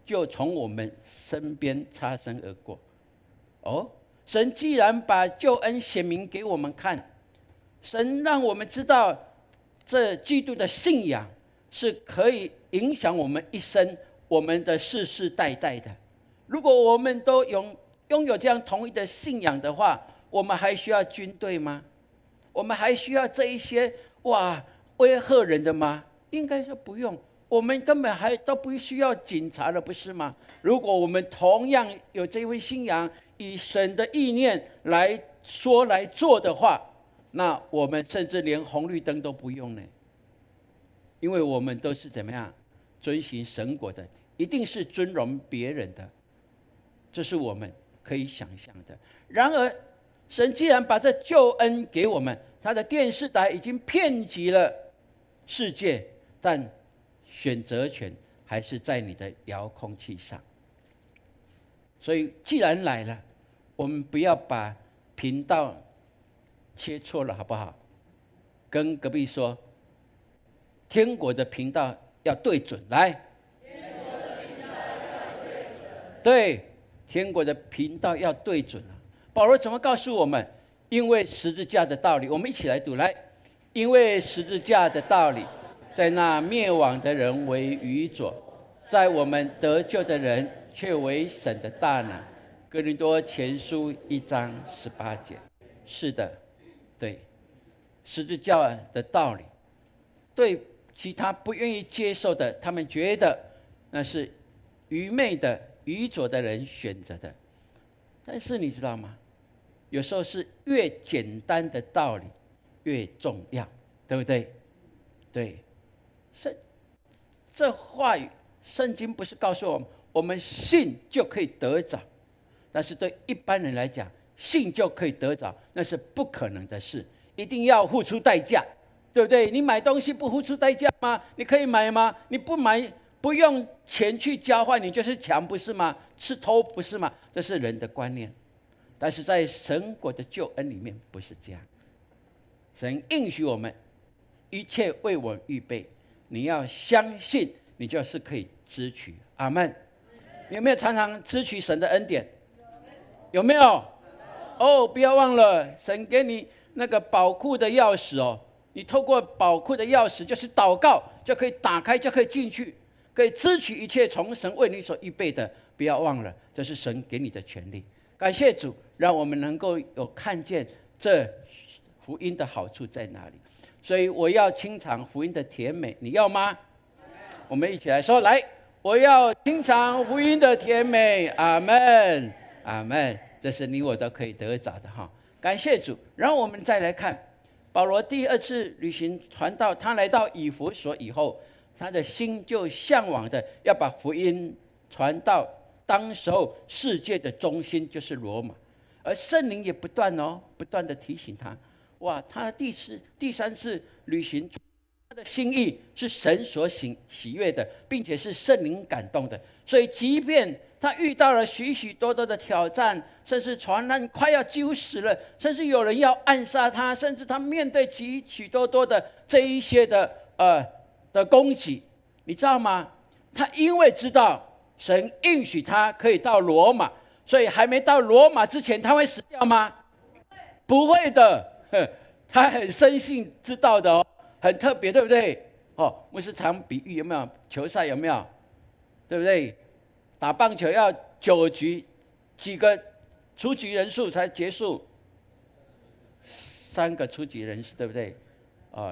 就从我们身边擦身而过。神既然把救恩显明给我们看，神让我们知道这基督的信仰是可以影响我们一生，我们的世世代代的。如果我们都拥有这样同一的信仰的话，我们还需要军队吗？我们还需要这一些威吓人的吗？应该说不用，我们根本还都不需要警察了，不是吗？如果我们同样有这位信仰，以神的意念来说来做的话，那我们甚至连红绿灯都不用呢，因为我们都是怎么样遵行神国的，一定是尊荣别人的，这是我们可以想象的。然而神既然把这救恩给我们，他的电视台已经遍及了世界，但选择权还是在你的遥控器上。所以既然来了，我们不要把频道切错了，好不好？跟隔壁说，天国的频道要对准，来。对，天国的频道要对准啊！保罗怎么告诉我们？因为十字架的道理，我们一起来读，来。因为十字架的道理，在那灭亡的人为愚拙，在我们得救的人却为神的大能。哥林多前书1章18节。是的，对，十字架的道理，对其他不愿意接受的，他们觉得那是愚昧的、愚拙的人选择的。但是你知道吗？有时候是越简单的道理越重要，对不对？对，这话语，圣经不是告诉我们，我们信就可以得着。但是对一般人来讲，信就可以得着，那是不可能的事，一定要付出代价，对不对？你买东西不付出代价吗？你可以买吗？你不买，不用钱去交换，你就是抢，不是吗？吃偷，不是吗？这是人的观念。但是在神国的救恩里面不是这样，神应许我们一切为我们预备，你要相信，你就是可以支取。阿们。你有没有常常支取神的恩典？有没有？不要忘了，神给你那个宝库的钥匙哦，你透过宝库的钥匙，就是祷告，就可以打开，就可以进去，可以支取一切从神为你所预备的。不要忘了，这是神给你的权利。感谢主，让我们能够有看见这福音的好处在哪里。所以我要清尝福音的甜美，你要吗？我们一起来说，来，我要清尝福音的甜美。阿们，阿们。这是你我都可以得着的哈。感谢主。然后我们再来看保罗第二次旅行传道，他来到以弗所以后，他的心就向往的要把福音传到当时候世界的中心，就是罗马。而圣灵也不断的提醒他，他第三次旅行，他的心意是神所喜悦的，并且是圣灵感动的。所以即便他遇到了许许多多的挑战，甚至船难快要几乎死了，甚至有人要暗杀他，甚至他面对许多多的这一些的攻击，你知道吗？他因为知道神应许他可以到罗马，所以还没到罗马之前，他会死掉吗？不会的，他很深信知道的很特别，对不对？牧师常比喻，有没有？球赛有没有？对不对？打棒球要9局，几个出局人数才结束？3个出局人数，对不对？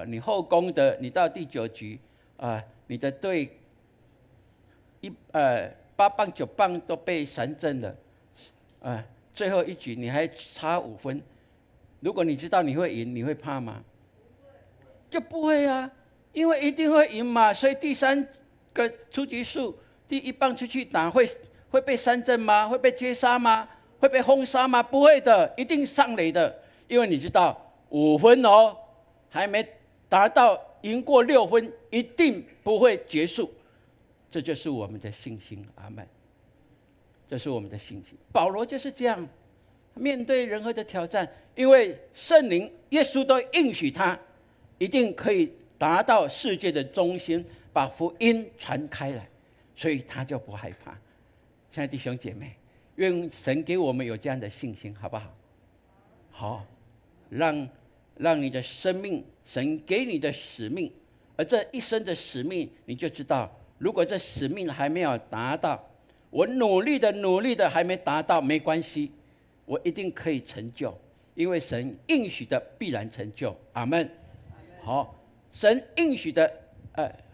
你后攻的，你到第9局你的队8棒9棒都被三振了，最后一局你还差5分。如果你知道你会赢，你会怕吗？就不会啊，因为一定会赢嘛。所以第3个出局数，第1棒出去打会被三振吗？会被接杀吗？会被轰杀吗？不会的，一定上垒的。因为你知道5分还没达到赢过6分，一定不会结束。这就是我们的信心。阿们。这是我们的信心。保罗就是这样，面对任何的挑战，因为圣灵耶稣都应许他一定可以达到世界的中心，把福音传开来，所以他就不害怕。亲爱的弟兄姐妹，愿神给我们有这样的信心，好不好？好，让你的生命，神给你的使命，而这一生的使命，你就知道，如果这使命还没有达到，我努力的还没达到，没关系，我一定可以成就，因为神应许的必然成就。阿们。好，神应许的，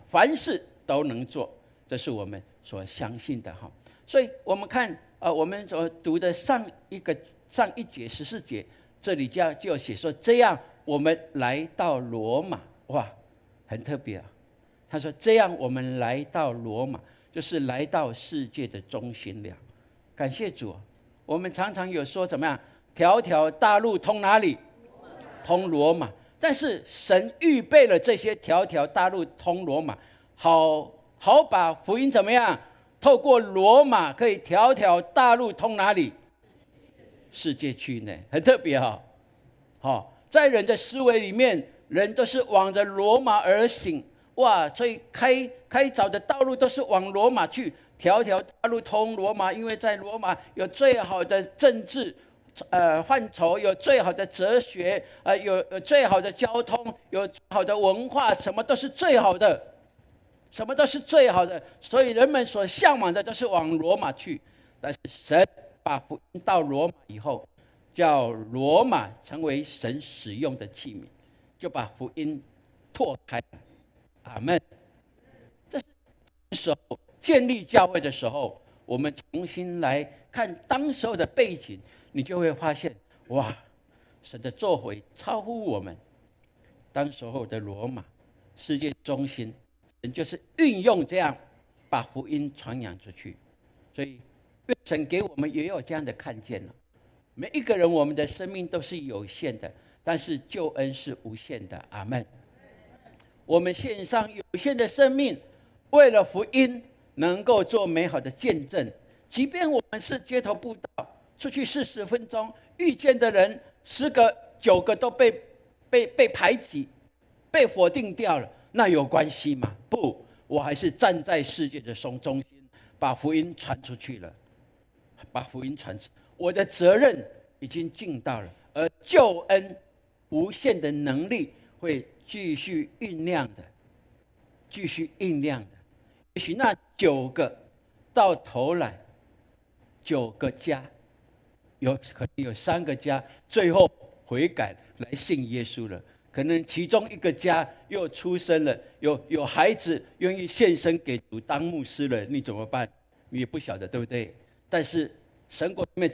凡事都能做，这是我们所相信的哈。所以我们看，我们所读的上一节14节，这里就写说，这样我们来到罗马，哇，很特别啊。他说，这样我们来到罗马，就是来到世界的中心了。感谢主，我们常常有说怎么样，条条大路通哪里？通罗马。但是神预备了这些条条大路通罗马，好把福音怎么样？透过罗马可以条条大路通哪里？世界去呢？很特别哈。在人的思维里面，人都是往着罗马而行，哇！所以开凿的道路都是往罗马去，条条大路通罗马，因为在罗马有最好的政治范畴，有最好的哲学，有最好的交通，有最好的文化，什么都是最好的。什么都是最好的，所以人们所向往的都是往罗马去。但是神把福音到罗马以后，叫罗马成为神使用的器皿，就把福音拓开。阿们。这是时候建立教会的时候，我们重新来看当时候的背景，你就会发现，哇，神的作为超乎我们当时候的罗马世界中心。就是运用这样把福音传扬出去，所以愿神给我们也有这样的看见了。每一个人，我们的生命都是有限的，但是救恩是无限的。阿们。我们献上有限的生命，为了福音能够做美好的见证。即便我们是街头布道，出去40分钟，遇见的人10个9个都被排挤，被否定掉了。那有关系吗？不，我还是站在世界的中心，把福音传出去了，把福音传出，我的责任已经尽到了，而救恩无限的能力会继续酝酿的，继续酝酿的。也许那9个到头来，9个家，可能有3个家最后悔改来信耶稣了。可能其中一个家又出生了，有孩子愿意献身给主当牧师了，你怎么办？你也不晓得，对不对？但是神国里面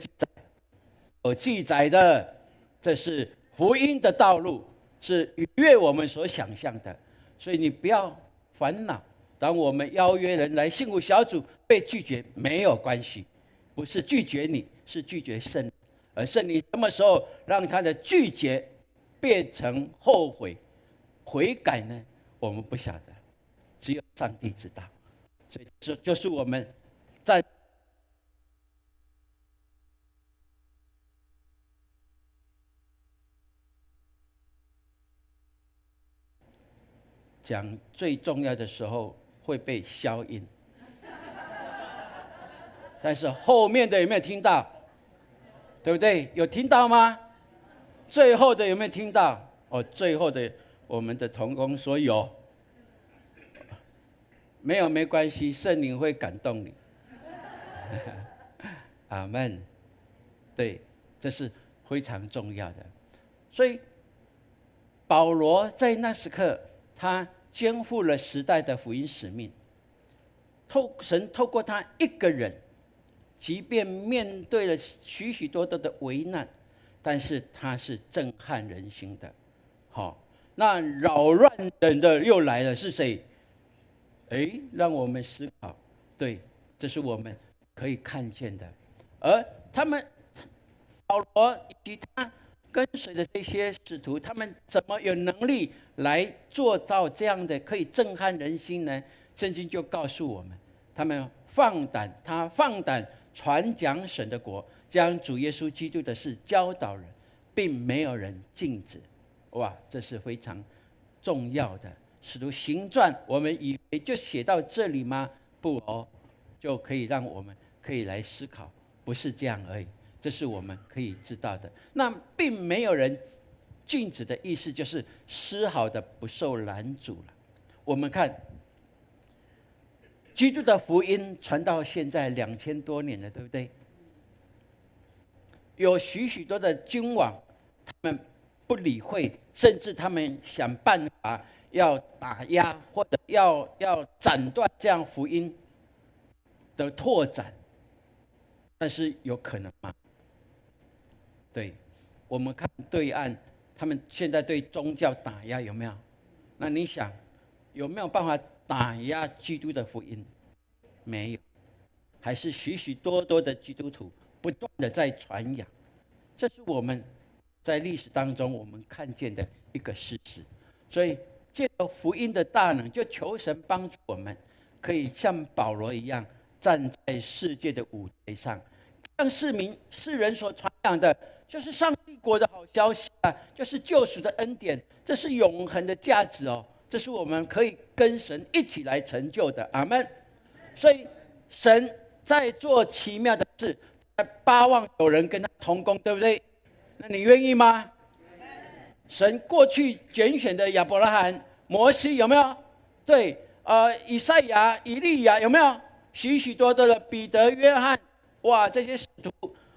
有记载的，这是福音的道路，是逾越我们所想象的。所以你不要烦恼，当我们邀约人来幸福小组被拒绝，没有关系，不是拒绝你，是拒绝圣灵。而圣灵什么时候让他的拒绝变成后悔、悔改呢？我们不晓得，只有上帝知道。所以这就是我们在讲最重要的时候会被消音，但是后面的有没有听到？对不对？有听到吗？最后的有没有听到？最后的我们的同工说有，没有没关系，圣灵会感动你。阿们。对，这是非常重要的。所以保罗在那时刻，他肩负了时代的福音使命。神透过他一个人，即便面对了许许多多的危难，但是他是震撼人心的。那扰乱人的又来了，是谁？让我们思考。对，这是我们可以看见的。而他们保罗以及他跟随的这些使徒，他们怎么有能力来做到这样的可以震撼人心呢？圣经就告诉我们，他们放胆传讲神的国，将主耶稣基督的事教导人，并没有人禁止。哇，这是非常重要的。使徒行传我们以为就写到这里吗？不哦，就可以让我们可以来思考，不是这样而已，这是我们可以知道的。那并没有人禁止的意思，就是丝毫的不受拦阻了。我们看基督的福音传到现在2000多年了，对不对？有许许多的君王，他们不理会，甚至他们想办法要打压或者要斩断这样福音的拓展，但是有可能吗？对，我们看对岸，他们现在对宗教打压有没有？那你想有没有办法打压基督的福音？没有，还是许许多多的基督徒不断的在传扬，这是我们在历史当中我们看见的一个事实。所以借着福音的大能，就求神帮助我们，可以像保罗一样，站在世界的舞台上，让世人所传扬的，就是上帝国的好消息啊，就是救赎的恩典，这是永恒的价值哦，这是我们可以跟神一起来成就的。阿们。所以神在做奇妙的事，巴望有人跟他同工，对不对？那你愿意吗？神过去拣选的亚伯拉罕、摩西有没有？对，以赛亚、以利亚有没有？许许多多的彼得、约翰，哇，这些使徒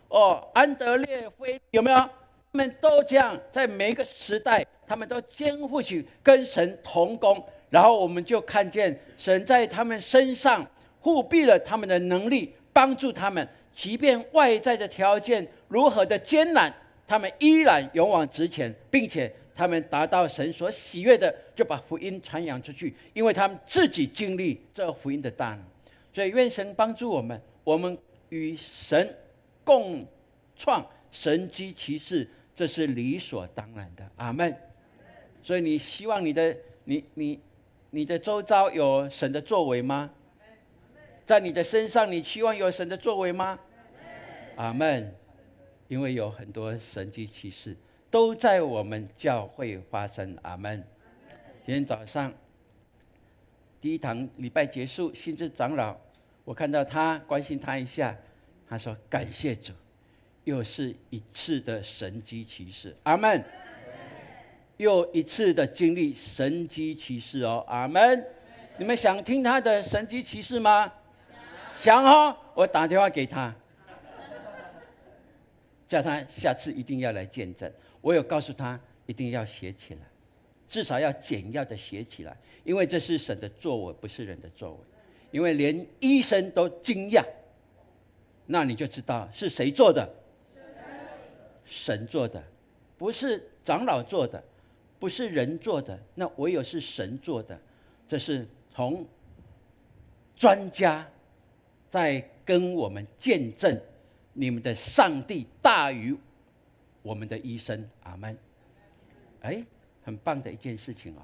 哦，安德烈、腓力有没有？他们都这样，在每一个时代，他们都肩负起跟神同工，然后我们就看见神在他们身上护庇了他们的能力，帮助他们，即便外在的条件如何的艰难，他们依然勇往直前，并且他们达到神所喜悦的，就把福音传扬出去，因为他们自己经历这福音的大能。所以愿神帮助我们，我们与神共创神迹奇事，这是理所当然的。阿们。所以你希望你的周遭有神的作为吗？在你的身上，你期望有神的作为吗？阿们。因为有很多神迹奇事都在我们教会发生。阿们。今天早上第一堂礼拜结束，新智长老，我看到他关心他一下，他说感谢主，又是一次的神迹奇事。阿们。又一次的经历神迹奇事哦。阿们。你们想听他的神迹奇事吗？想哦，我打电话给他，叫他下次一定要来见证。我有告诉他一定要写起来，至少要简要的写起来，因为这是神的作为，不是人的作为。因为连医生都惊讶，那你就知道是谁做的？神做的，不是长老做的，不是人做的，那唯有是神做的。这是从专家在跟我们见证，你们的上帝大于我们的医生。阿们。很棒的一件事情哦。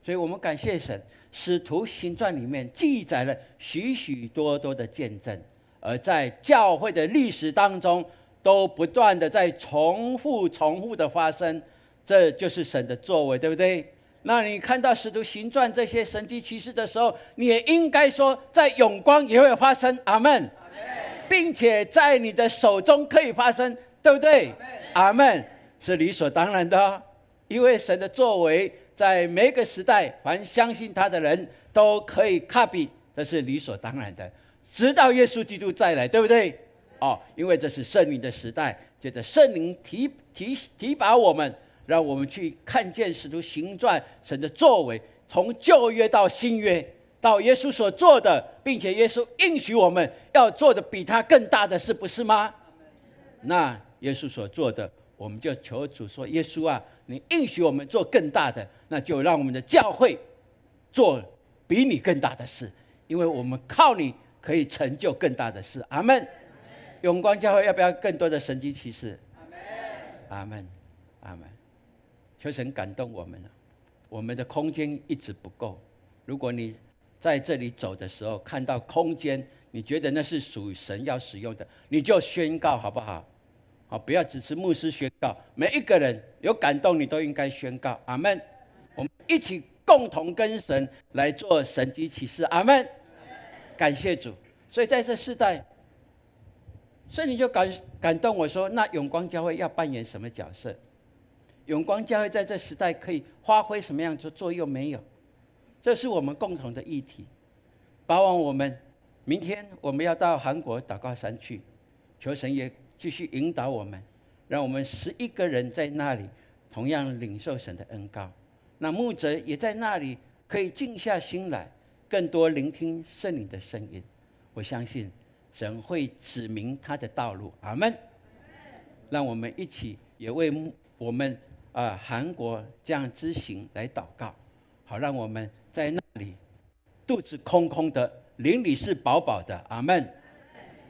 所以我们感谢神，使徒行传里面记载了许许多多的见证，而在教会的历史当中都不断的在重复的发生，这就是神的作为，对不对？那你看到使徒行传这些神迹奇事的时候，你也应该说在永光也会发生。阿们。并且在你的手中可以发生，对不对？阿们。是理所当然的哦，因为神的作为在每个时代，凡相信他的人都可以 copy， 这是理所当然的，直到耶稣基督再来，对不对？因为这是圣灵的时代，接着圣灵提拔我们，让我们去看见使徒行传神的作为，从旧约到新约，到耶稣所做的，并且耶稣应许我们要做的比他更大的事，不是吗？那耶稣所做的，我们就求主说，耶稣啊，你应许我们做更大的，那就让我们的教会做比你更大的事，因为我们靠你可以成就更大的事。阿们。永光教会要不要更多的神迹奇事？阿们。阿们。求神感动我们，我们的空间一直不够。如果你在这里走的时候看到空间，你觉得那是属于神要使用的，你就宣告好不好？不要只是牧师宣告，每一个人有感动你都应该宣告。阿们。我们一起共同跟神来做神迹奇事。阿们，感谢主。所以在这世代，圣灵就感动我说，那永光教会要扮演什么角色？永光教会在这时代可以发挥什么样的作用没有？这是我们共同的议题。包括我们明天我们要到韩国祷告山去，求神也继续引导我们，让我们11个人在那里同样领受神的恩膏。那牧者也在那里可以静下心来，更多聆听圣灵的声音。我相信神会指明他的道路。阿们。让我们一起也为我们韩国这样之行来祷告，好让我们在那里肚子空空的，灵里是饱饱的。阿们。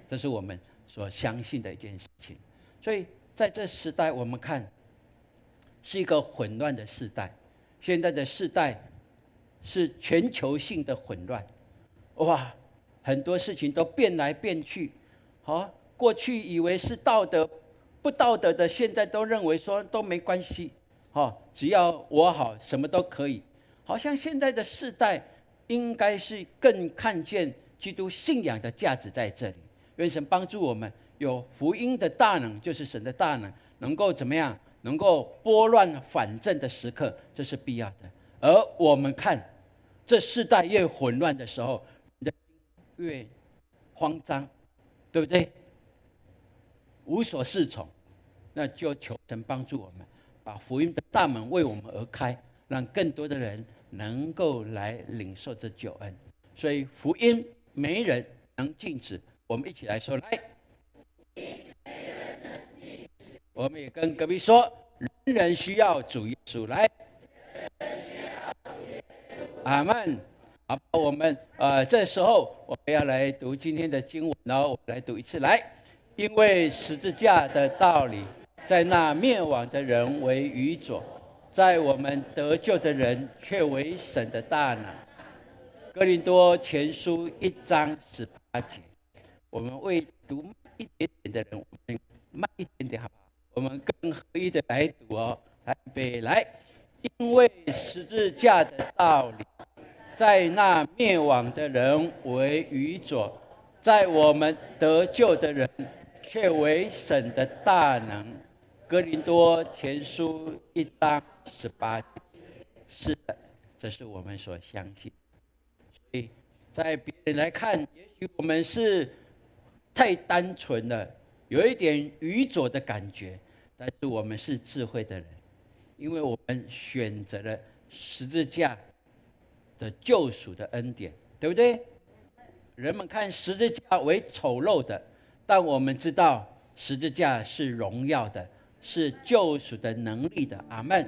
这是我们所相信的一件事情。所以在这时代，我们看是一个混乱的时代。现在的时代是全球性的混乱，哇，很多事情都变来变去。过去以为是道德不道德的，现在都认为说都没关系，只要我好，什么都可以。好像现在的世代应该是更看见基督信仰的价值在这里。愿神帮助我们有福音的大能，就是神的大能，能够怎么样？能够拨乱反正的时刻，这是必要的。而我们看这世代越混乱的时候，人越慌张，对不对？无所适从，那就求神帮助我们，把福音的大门为我们而开，让更多的人能够来领受这救恩。所以福音没人能禁止，我们一起来说，来，我们也跟隔壁说，人人需要主耶稣。来，阿们。好，我们这时候我们要来读今天的经文，然后我们来读一次。来，因为十字架的道理，在那灭亡的人为愚拙，在我们得救的人却为神的大能。哥林多前书1章18节。我们为读慢一点点的人，我们慢一点点好不好？我们更合一的来读哦。来，预备，来。因为十字架的道理，在那灭亡的人为愚拙，在我们得救的人却为神的大能。哥林多前书1章18节。是的，这是我们所相信。所以在别人来看，也许我们是太单纯了，有一点愚拙的感觉，但是我们是智慧的人，因为我们选择了十字架的救赎的恩典，对不对？人们看十字架为丑陋的，但我们知道十字架是荣耀的，是救赎的能力的。阿们。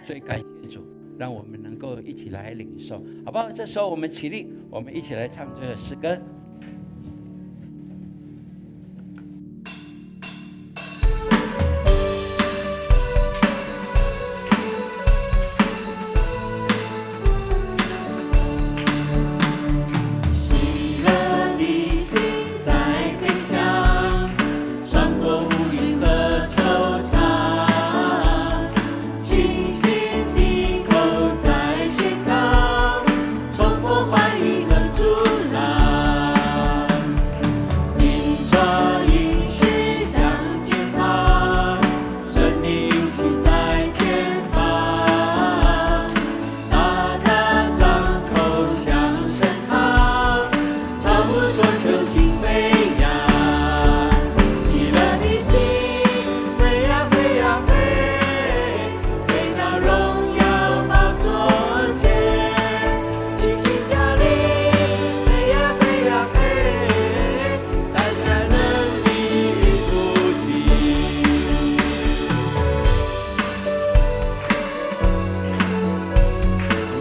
所以感谢主，让我们能够一起来领受，好不好？这时候我们起立，我们一起来唱这个诗歌。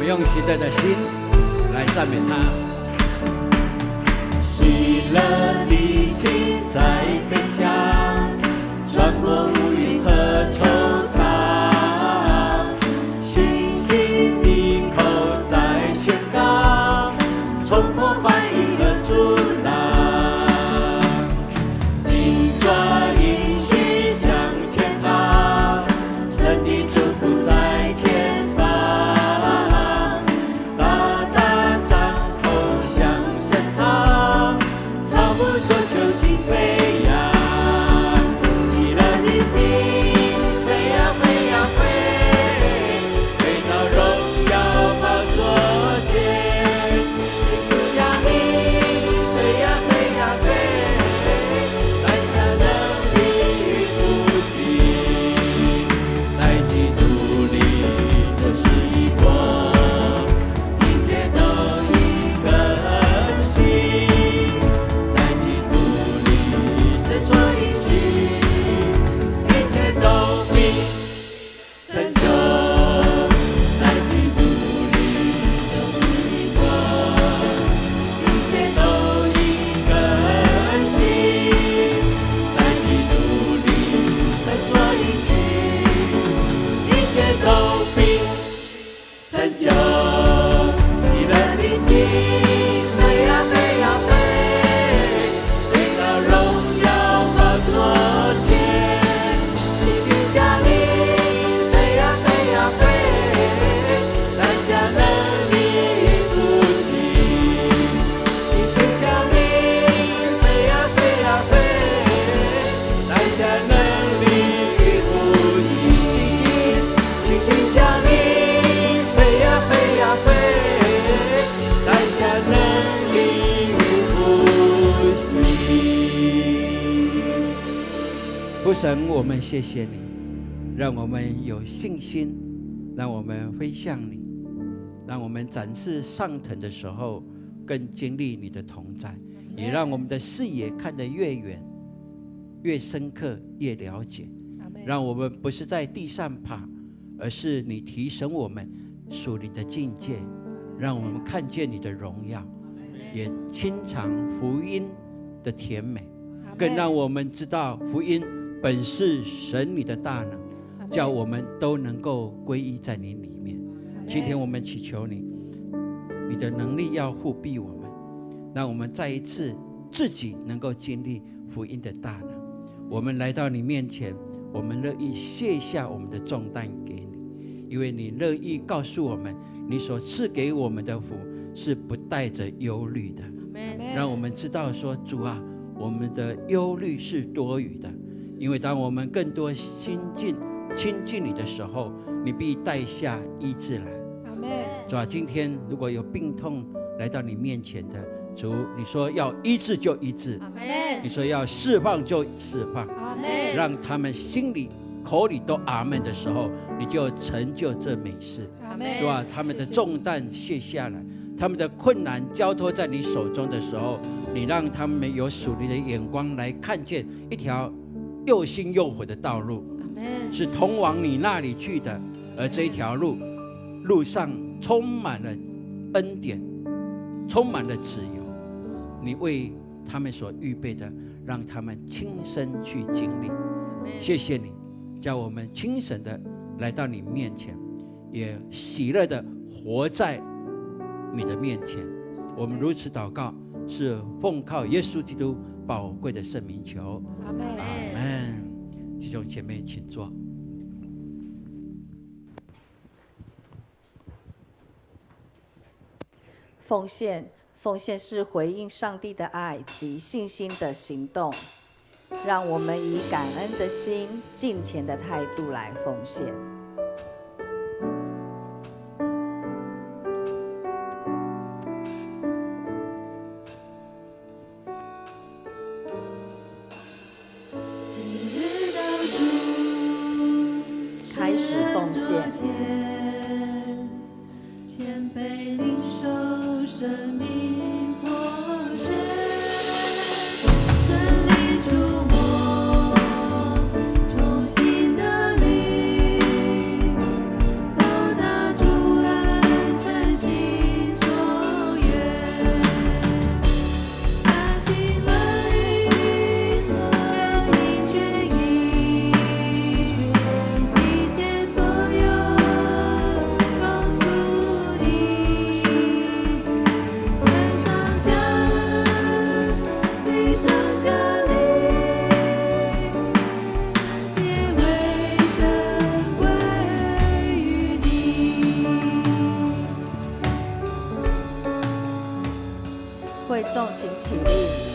用喜乐的心来赞美他。喜乐的心在飞翔，穿过乌云和惆怅，信心的口在宣告，冲破怀疑和阻拦，紧抓应许向前跑，神的祝福在前方。父神，我们谢谢你，让我们有信心，让我们飞向你，让我们展翅上腾的时候更经历你的同在，也让我们的视野看得越远越深刻越了解，让我们不是在地上爬，而是你提升我们属灵的境界，让我们看见你的荣耀，也亲尝福音的甜美，更让我们知道福音本是神你的大能，叫我们都能够归依在你里面。今天我们祈求你，你的能力要护庇我们，让我们再一次自己能够经历福音的大能。我们来到你面前，我们乐意卸下我们的重担给你，因为你乐意告诉我们，你所赐给我们的福是不带着忧虑的，让我们知道说，主啊，我们的忧虑是多余的，因为当我们更多亲近你的时候，你必带下医治来。主啊，今天如果有病痛来到你面前的，主，你说要医治就医治，你说要释放就释放，让他们心里口里都阿们的时候，你就成就这美事。主啊，他们的重担卸下来，他们的困难交托在你手中的时候，你让他们有属灵的眼光来看见一条又新又火的道路，是通往你那里去的，而这一条路上充满了恩典，充满了自由，你为他们所预备的，让他们亲身去经历。谢谢你，叫我们清醒的来到你面前，也喜乐的活在你的面前。我们如此祷告，是奉靠耶稣基督宝贵的圣名求。阿们。阿们。弟兄姐妹，请坐。奉献是回应上帝的爱及信心的行动，让我们以感恩的心、敬虔的态度来奉献。开始奉献。会众请起立。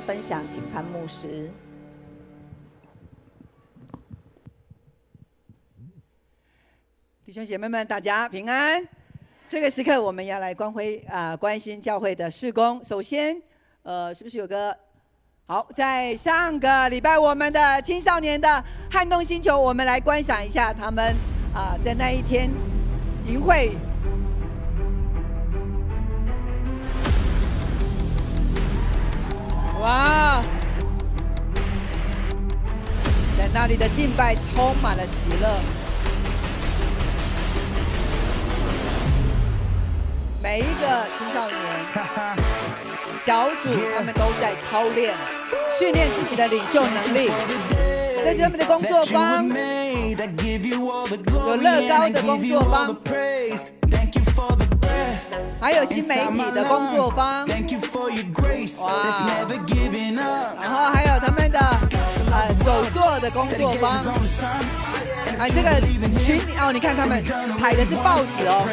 分享，请潘牧师。弟兄姐妹们，大家平安。这个时刻，我们要来关心教会的事工。首先，是不是有个好，在上个礼拜我们的青少年的撼动星球，我们来观赏一下他们在那一天营会。哇，在那里的敬拜充满了喜乐。每一个青少年小组，他们都在操练、训练自己的领袖能力。这是他们的工作坊，有乐高的工作坊，还有新媒体的工作坊，哇！然后还有他们的手作的工作坊，这个群哦，你看他们采的是报纸哦。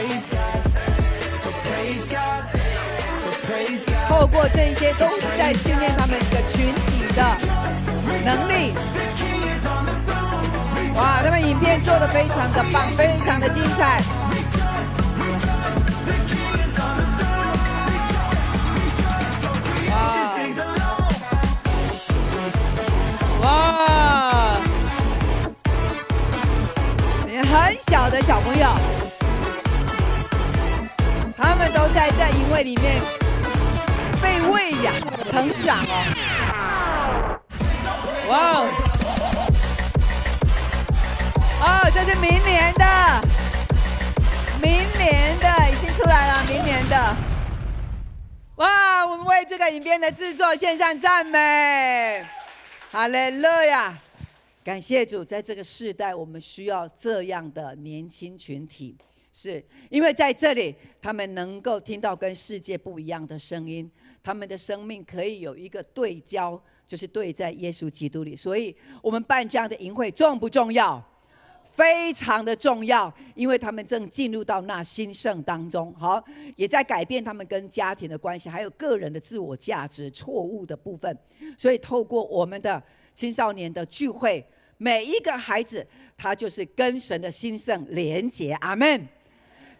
透过这些都是在训练他们一个群体的能力。哇，他们影片做得非常的棒，非常的精彩。哇！连很小的小朋友，他们都在这营会里面被喂养、成长哦。哇哦！哦，这是明年的，已经出来了，明年的。哇，我们为这个影片的制作献上赞美，哈利路亚！感谢主，在这个世代，我们需要这样的年轻群体。是因为在这里，他们能够听到跟世界不一样的声音，他们的生命可以有一个对焦，就是对在耶稣基督里。所以，我们办这样的营会重不重要？非常的重要，因为他们正进入到那兴盛当中，好，也在改变他们跟家庭的关系，还有个人的自我价值错误的部分。所以，透过我们的青少年的聚会，每一个孩子他就是跟神的兴盛连结，阿们。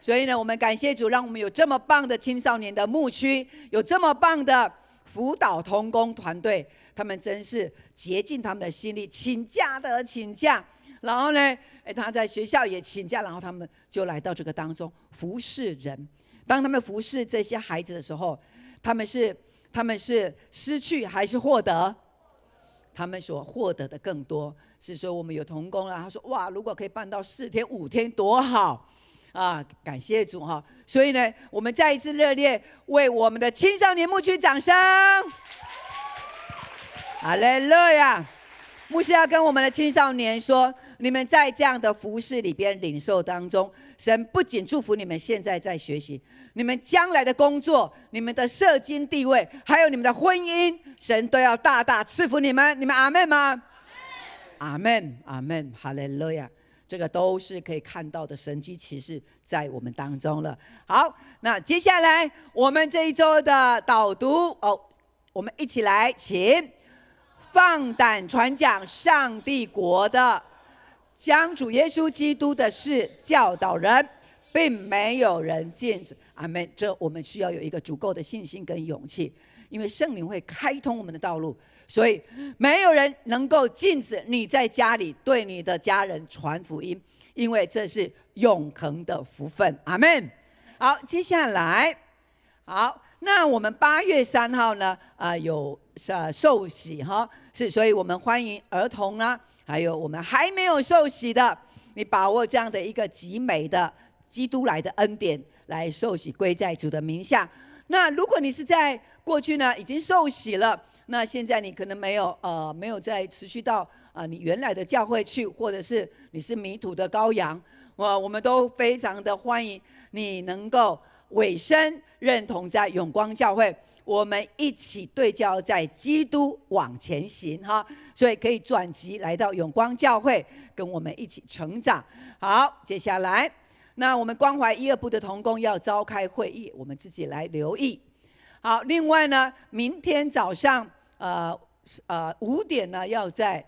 所以呢，我们感谢主，让我们有这么棒的青少年的牧区，有这么棒的辅导同工团队，他们真是竭尽他们的心力，请假的请假，然后呢，他在学校也请假，然后他们就来到这个当中服侍人。当他们服侍这些孩子的时候，他们是失去还是获得？他们所获得的更多。是说我们有同工啦，他说哇，如果可以办到4天5天多好啊！感谢主哈。所以呢，我们再一次热烈为我们的青少年牧区掌声。哈利路亚！牧师要跟我们的青少年说，你们在这样的服事里边领受当中，神不仅祝福你们现在在学习，你们将来的工作，你们的社经地位，还有你们的婚姻，神都要大大赐福你们。你们阿们吗？阿们，阿们，哈利路亚！这个都是可以看到的神迹奇事在我们当中了。好，那接下来我们这一周的导读我们一起来请放胆传讲上帝国的，将主耶稣基督的事教导人，并没有人禁止。阿们。这我们需要有一个足够的信心跟勇气，因为圣灵会开通我们的道路，所以没有人能够禁止你在家里对你的家人传福音，因为这是永恒的福分。阿们。好，接下来，好，那我们8月3号呢，有受洗哈，是，所以我们欢迎儿童呢，还有我们还没有受洗的，你把握这样的一个极美的基督来的恩典，来受洗归在主的名下。那如果你是在过去呢已经受洗了，那现在你可能没有再持续到你原来的教会去，或者是你是迷途的羔羊，我们都非常的欢迎你能够委身认同在永光教会，我们一起对焦在基督往前行哈，所以可以转籍来到永光教会，跟我们一起成长。好，接下来，那我们关怀1、2部的同工要召开会议，我们自己来留意。好，另外呢，明天早上5点呢要在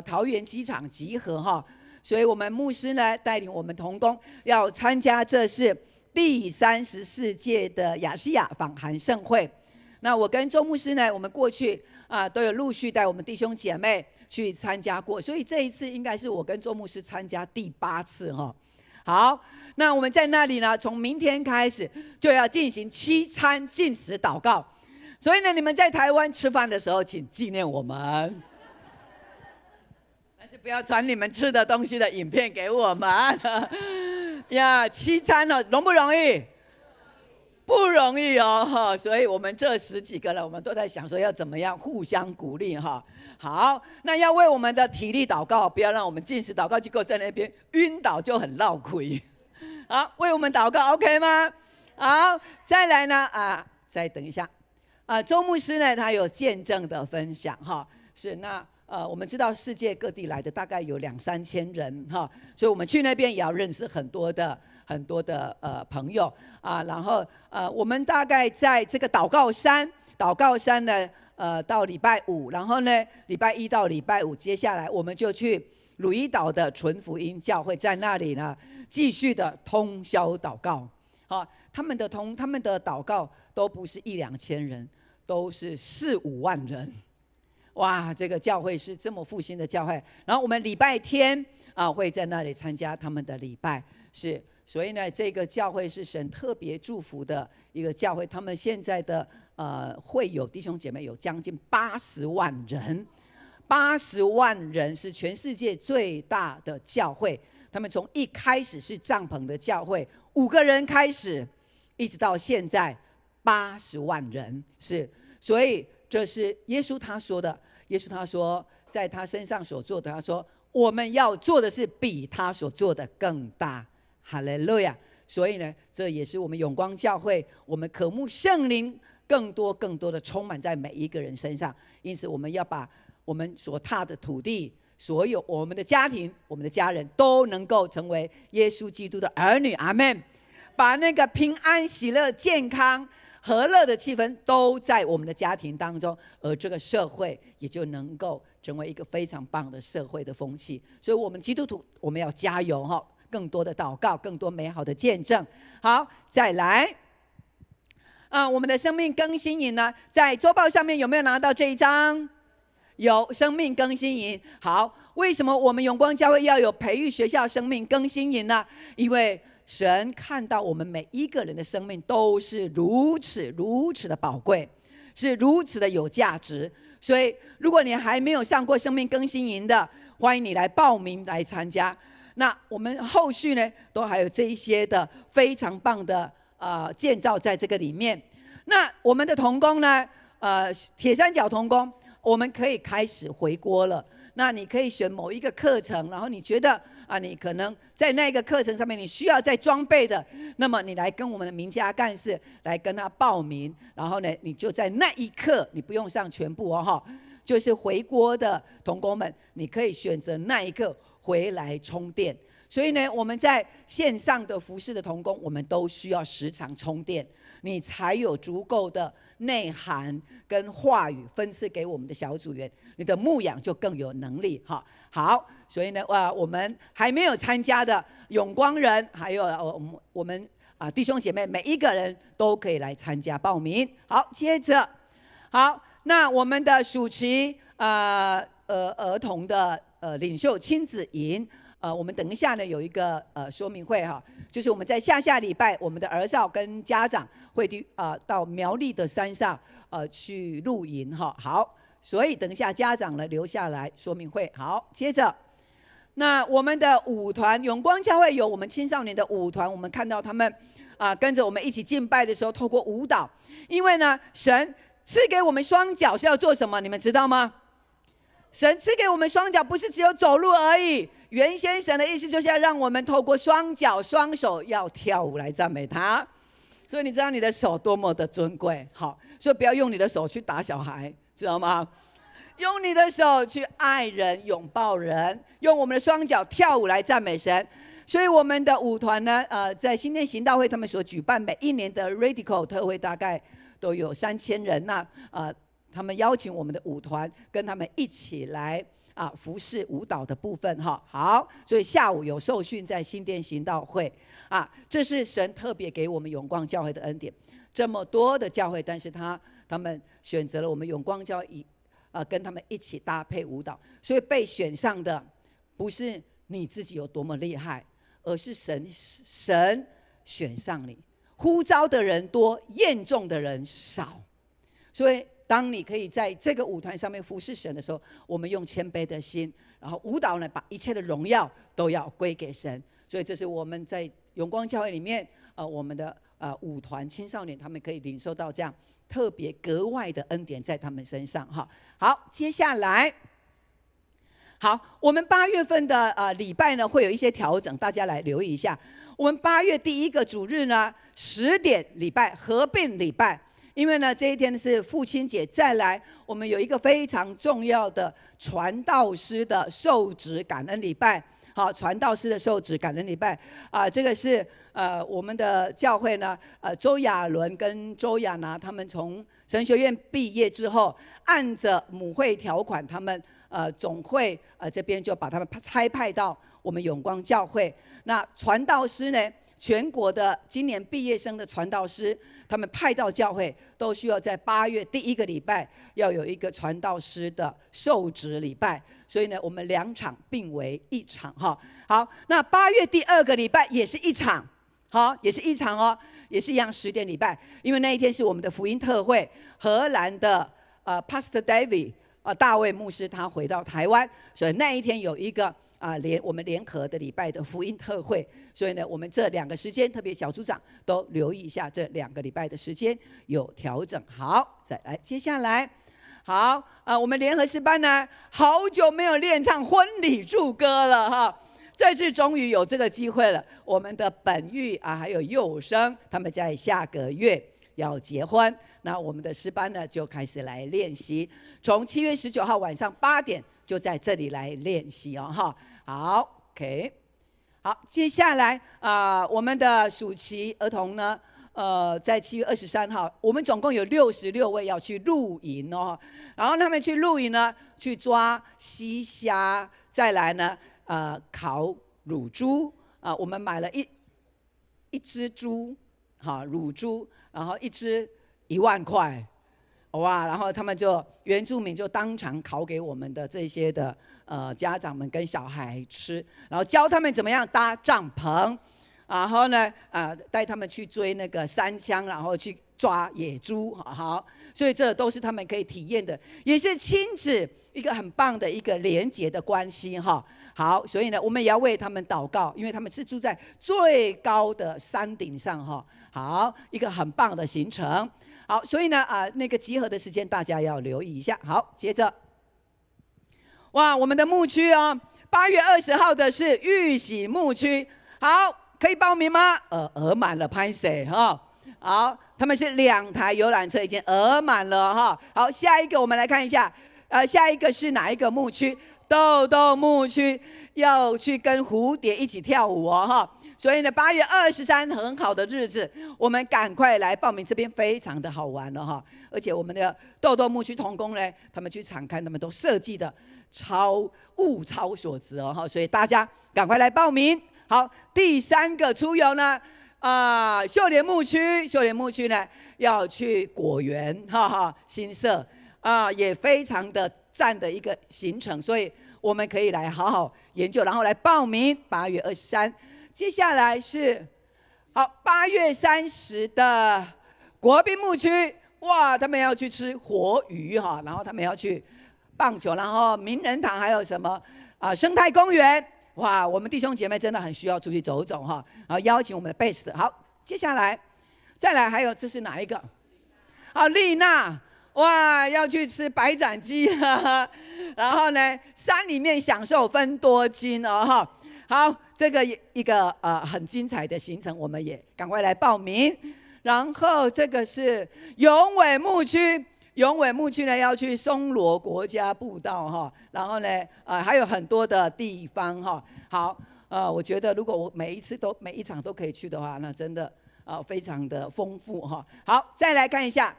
桃园机场集合哈，所以我们牧师呢带领我们同工要参加，这是第34届的亚细亚访韩盛会。那我跟周牧师呢，我们过去都有陆续带我们弟兄姐妹去参加过，所以这一次应该是我跟周牧师参加第8次哈。好，那我们在那里呢，从明天开始就要进行7餐禁食祷告，所以呢，你们在台湾吃饭的时候，请纪念我们。但是不要传你们吃的东西的影片给我们呀。7餐哦，容不容易？不容易哦，所以我们这10几个人，我们都在想说要怎么样互相鼓励哈。好，那要为我们的体力祷告，不要让我们禁食祷告结果在那边晕倒就很闹亏。好，为我们祷告 ，OK 吗？好，再来呢再等一下周牧师呢，他有见证的分享哈，是那我们知道世界各地来的大概有2、3千人哈，所以我们去那边也要认识很多的朋友然后我们大概在这个祷告山呢到礼拜5，然后呢礼拜1到礼拜5，接下来我们就去鲁伊岛的纯福音教会，在那里呢继续的通宵祷告。好，他们的祷告都不是1、2千人，都是4、5万人。哇，这个教会是这么复兴的教会。然后我们礼拜天会在那里参加他们的礼拜，所以呢，这个教会是神特别祝福的一个教会。他们现在的会友弟兄姐妹有将近80万人，80万人是全世界最大的教会。他们从一开始是帐篷的教会，5个人开始，一直到现在80万人所以这是耶稣他说的。耶稣他说，在他身上所做的，他说我们要做的是比他所做的更大。哈利路亚！所以呢，这也是我们永光教会，我们渴慕圣灵更多的充满在每一个人身上。因此，我们要把我们所踏的土地，所有我们的家庭、我们的家人都能够成为耶稣基督的儿女。阿们！把那个平安、喜乐、健康、和乐的气氛都在我们的家庭当中，而这个社会也就能够成为一个非常棒的社会的风气。所以，我们基督徒，我们要加油哈！更多的祷告，更多美好的见证。好，再来我们的生命更新营呢，在周报上面有没有拿到这一张？有，生命更新营。好，为什么我们永光教会要有培育学校生命更新营呢？因为神看到我们每一个人的生命都是如此的宝贵，是如此的有价值。所以，如果你还没有上过生命更新营的，欢迎你来报名来参加。那我们后续呢，都还有这一些的非常棒的建造在这个里面。那我们的同工呢，铁三角同工，我们可以开始回锅了。那你可以选某一个课程，然后你觉得你可能在那个课程上面你需要再装备的，那么你来跟我们的名家干事来跟他报名，然后呢，你就在那一刻，你不用上全部就是回锅的同工们，你可以选择那一刻回来充电。所以呢，我们在线上的服事的同工，我们都需要时常充电，你才有足够的内涵跟话语分赐给我们的小组员，你的牧养就更有能力好，所以呢，我们还没有参加的永光人，还有我们弟兄姐妹，每一个人都可以来参加报名。好，接着那我们的暑期儿童的领袖亲子营，我们等一下呢有一个说明会就是我们在下礼拜，我们的儿少跟家长会到苗栗的山上去露营好，所以等一下家长呢留下来说明会。好，接着那我们的舞团，永光教会有我们青少年的舞团，我们看到他们跟着我们一起敬拜的时候，透过舞蹈，因为呢神赐给我们双脚是要做什么？你们知道吗？神赐给我们双脚，不是只有走路而已。原先神的意思就是要让我们透过双脚、双手要跳舞来赞美他。所以你知道你的手多么的尊贵，好，所以不要用你的手去打小孩，知道吗？用你的手去爱人、拥抱人，用我们的双脚跳舞来赞美神。所以我们的舞团呢，在新店行道会他们所举办每一年的 Radical 特会，大概都有3000人。那他们邀请我们的舞团跟他们一起来服侍舞蹈的部分好，所以下午有受训在新店行道会这是神特别给我们永光教会的恩典。这么多的教会，但是他他们选择了我们永光教会跟他们一起搭配舞蹈，所以被选上的不是你自己有多么厉害，而是神选上你。呼召的人多，验中的人少，所以当你可以在这个舞团上面服侍神的时候，我们用谦卑的心，然后舞蹈呢，把一切的荣耀都要归给神。所以这是我们在永光教会里面，我们的舞团青少年他们可以领受到这样特别格外的恩典在他们身上哈。好，接下来，好，我们8月份的礼拜呢会有一些调整，大家来留意一下。我们8月第1个主日呢10点礼拜合并礼拜，因为呢这一天是父亲节，再来我们有一个非常重要的传道师的受职感恩礼拜。好，传道师的受职感恩礼拜这个是我们的教会呢，周亚伦跟周亚拿他们从神学院毕业之后，按着母会条款，他们总会这边就把他们差派到我们永光教会。那传道师呢，全国的今年毕业生的传道师，他们派到教会都需要在8月第1个礼拜要有一个传道师的受职礼拜。所以呢，我们2场并为1场哈。好，那8月第2个礼拜也是1场，好，也是1场哦，也是一样10点礼拜，因为那一天是我们的福音特会，荷兰的Pastor David 大卫牧师他回到台湾，所以那一天有一个我们联合的礼拜的福音特会，所以呢，我们这2个时间，特别小组长都留意一下，这2个礼拜的时间有调整。好，再来接下来。好，我们联合诗班呢，好久没有练唱婚礼祝歌了哈，这次终于有这个机会了。我们的本玉还有佑生，他们在下个月要结婚，那我们的诗班呢就开始来练习，从7月19号晚上8点就在这里来练习哦哈。好 ，OK， 好，接下来我们的暑期儿童呢。在7月23号，我们总共有66位要去露营哦。然后他们去露营呢，去抓溪虾，再来呢，烤乳猪我们买了一只猪，好乳猪，然后一只1万块，哇！然后他们原住民就当场烤给我们的这些的家长们跟小孩吃，然后教他们怎么样搭帐篷。然后呢，带他们去追那个山羌，然后去抓野猪，好，所以这都是他们可以体验的，也是亲子一个很棒的一个连结的关系哈。好，所以呢，我们也要为他们祷告，因为他们是住在最高的山顶上哈。好，一个很棒的行程。好，所以呢，那个集合的时间大家要留意一下。好，接着，哇，我们的牧区哦，8月20号的是玉喜牧区，好。可以报名吗？额满了，拍谁哈？好，他们是2台游览车已经额满了哈。好，下一个我们来看一下，下一个是哪一个牧区？豆豆牧区要去跟蝴蝶一起跳舞哦哈。所以呢，8月23很好的日子，我们赶快来报名，这边非常的好玩了哈。而且我们的豆豆牧区同工呢，他们去场勘，他们都设计的物超所值哦哈。所以大家赶快来报名。好，第3个出游呢，秀莲牧区呢要去果园，哈哈，新社也非常的赞的一个行程，所以我们可以来好好研究，然后来报名。8月23，接下来是好8月30的国宾牧区，哇，他们要去吃活鱼哈，然后他们要去棒球，然后名人堂还有什么生态公园。哇，我们弟兄姐妹真的很需要出去走走哈，然后邀请我们的 best。好，接下来再来，还有这是哪一个？好，丽娜，哇，要去吃白斩鸡，然后呢，山里面享受分多金哦哈。好，这个一个很精彩的行程，我们也赶快来报名。然后这个是永伟牧区。永伟牧区呢要去松罗国家步道哈，然后呢还有很多的地方哈。好，我觉得如果我每一场都可以去的话，那真的非常的丰富哈。好，再来看一下，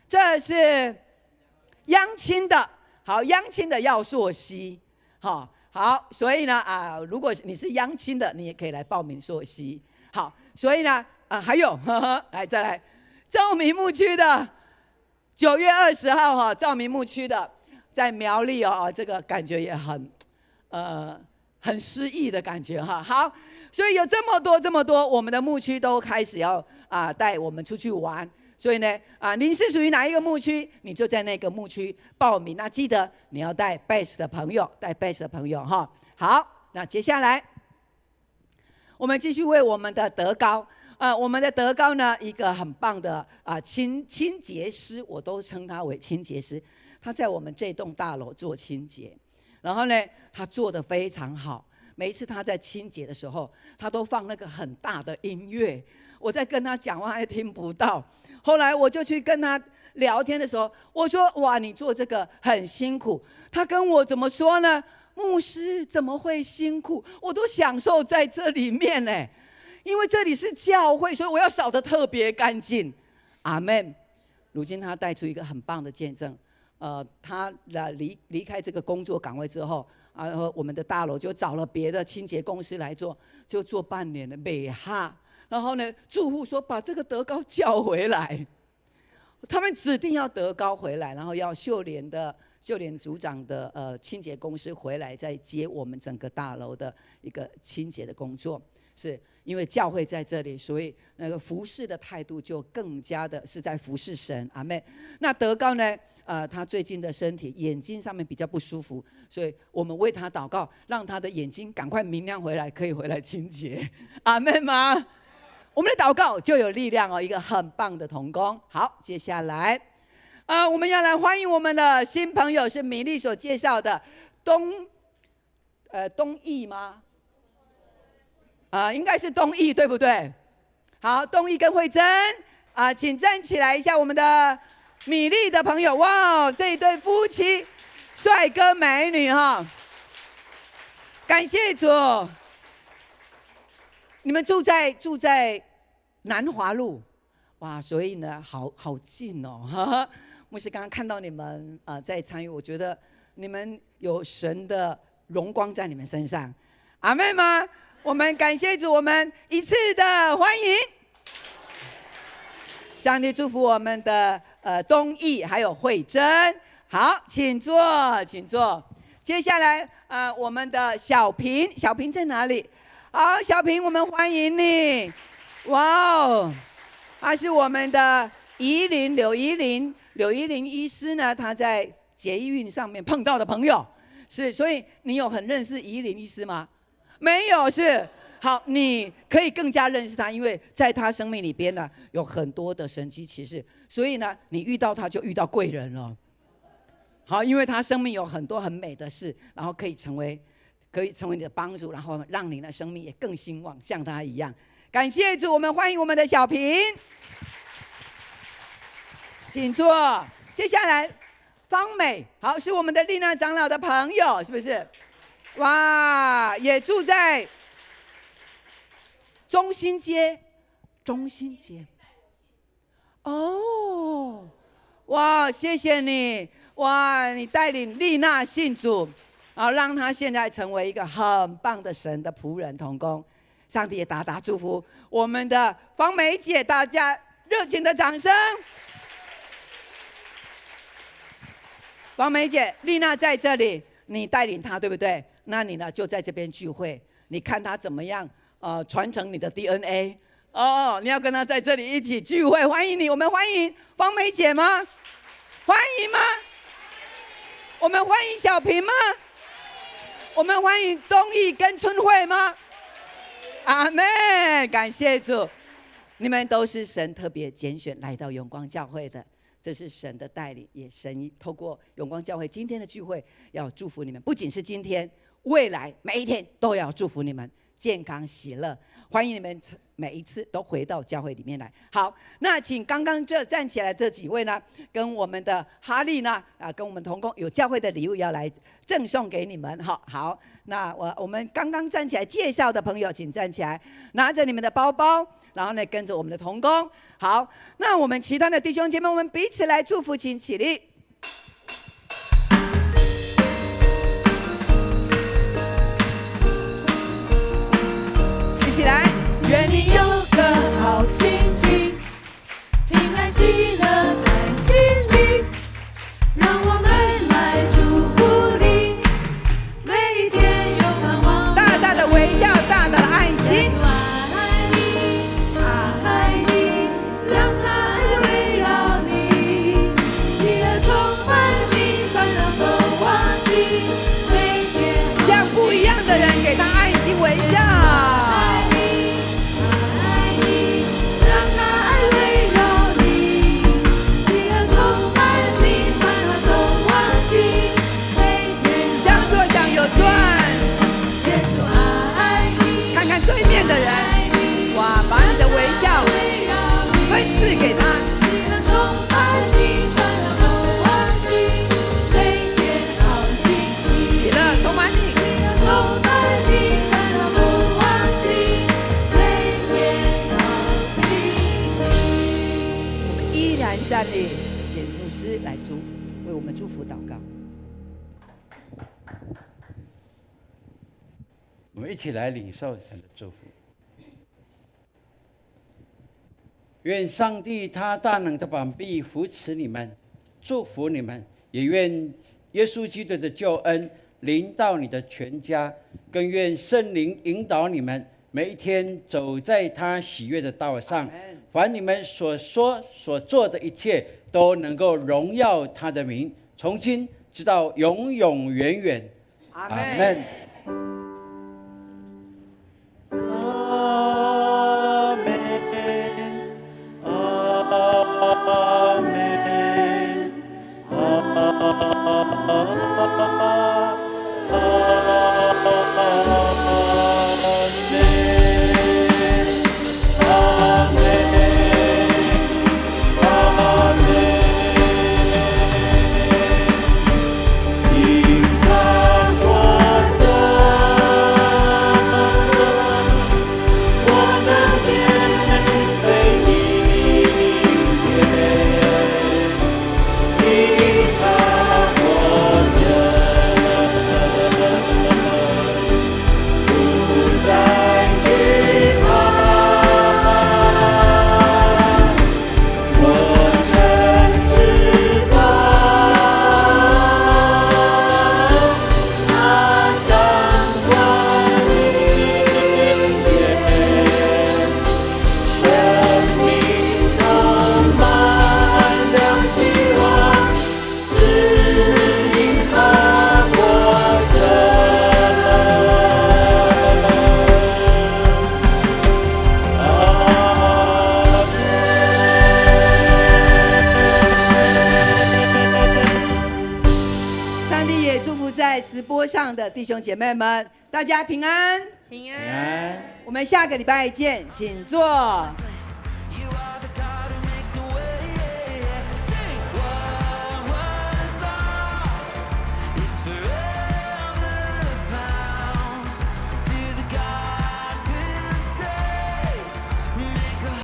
这是央青的，好，央青的耀朔溪，好，所以呢如果你是央青的，你也可以来报名朔溪。好，所以呢还有来再来，兆民牧区的9月20号哈，兆民牧区的在苗栗哦，这个感觉也很诗意的感觉哈。好，所以有这么多，我们的牧区都开始要带我们出去玩。所以呢您是属于哪一个牧区，你就在那个牧区报名。那记得你要带 base 的朋友，哈。好，那接下来我们继续为我们的德高。我们的德高呢，一个很棒的清洁师，我都称他为清洁师。他在我们这栋大楼做清洁，然后呢，他做得非常好。每一次他在清洁的时候，他都放那个很大的音乐，我在跟他讲话还听不到。后来我就去跟他聊天的时候，我说：“哇，你做这个很辛苦。”他跟我怎么说呢？牧师怎么会辛苦？我都享受在这里面呢。因为这里是教会，所以我要扫得特别干净。阿们。如今他带出一个很棒的见证。他离开这个工作岗位之后，我们的大楼就找了别的清洁公司来做，就做半年了，美哈。然后呢，住户说把这个德高叫回来，他们指定要德高回来，然后要秀莲组长的清洁公司回来，再接我们整个大楼的一个清洁的工作。是因为教会在这里，所以那个服侍的态度就更加的是在服侍神。阿们。那德高呢？他最近的身体眼睛上面比较不舒服，所以我们为他祷告，让他的眼睛赶快明亮回来，可以回来清洁。阿们吗？我们的祷告就有力量哦，一个很棒的同工。好，接下来，我们要来欢迎我们的新朋友，是米莉所介绍的东义吗？应该是东义，对不对？好，东义跟慧珍请站起来一下，我们的米莉的朋友。哇，这一对夫妻，帅哥美女哈！感谢主，你们住在南华路，哇，所以呢，好近哦。牧师刚刚看到你们在参与，我觉得你们有神的荣光在你们身上。阿们吗？我们感谢主，我们一次的欢迎。上帝祝福我们的东义还有慧珍。好，请坐，请坐。接下来我们的小平在哪里？好，小平，我们欢迎你。哇哦，他是我们的柳依林医师呢，他在捷运上面碰到的朋友。是，所以你有很认识依林医师吗？没有，是。好，你可以更加认识他，因为在他生命里边呢，有很多的神迹奇事，所以呢，你遇到他就遇到贵人了。好，因为他生命有很多很美的事，然后可以成为你的帮助，然后让你的生命也更兴旺，像他一样。感谢主，我们欢迎我们的小平，请坐。接下来，方美，好，是我们的丽娜长老的朋友，是不是？哇，也住在中心街。哦，哇，谢谢你，哇，你带领丽娜信主，然后让她现在成为一个很棒的神的仆人同工。上帝也大大祝福我们的方美姐，大家热情的掌声。方美姐，丽娜在这里，你带领她，对不对？那你呢就在这边聚会，你看她怎么样传承你的 DNA 哦，你要跟她在这里一起聚会，欢迎你，我们欢迎方美姐吗？欢迎吗？我们欢迎小平吗？我们欢迎东义跟春慧吗？阿们，感谢主，你们都是神特别拣选来到永光教会的。这是神的带领，也神透过永光教会今天的聚会，要祝福你们，不仅是今天，未来每一天都要祝福你们健康喜乐。欢迎你们每一次都回到教会里面来。好，那请刚刚站起来这几位呢，跟我们的哈利呢，跟我们同工有教会的礼物要来赠送给你们。好，那我们刚刚站起来介绍的朋友，请站起来，拿着你们的包包，然后呢跟着我们的同工。好，那我们其他的弟兄姐妹，我们彼此来祝福，请起立。一起来，愿你有个好心情，平安喜乐在心里。赐给他。喜乐充满你，烦恼都忘记，每天好心情。喜乐充满你，喜乐充满你，烦恼都忘记，每天好心情。我们依然站立，请牧师来为我们祝福祷告。我们一起来领受神的祝福。愿上帝他大能的膀臂扶持你们，祝福你们，也愿耶稣基督的救恩临到你的全家，更愿圣灵引导你们每一天走在他喜悦的道上。凡你们所说所做的一切，都能够荣耀他的名，从今直到永永远远。阿阿门。门。直播上的弟兄姐妹们，大家平安，平平安。我们下个礼拜见，请坐。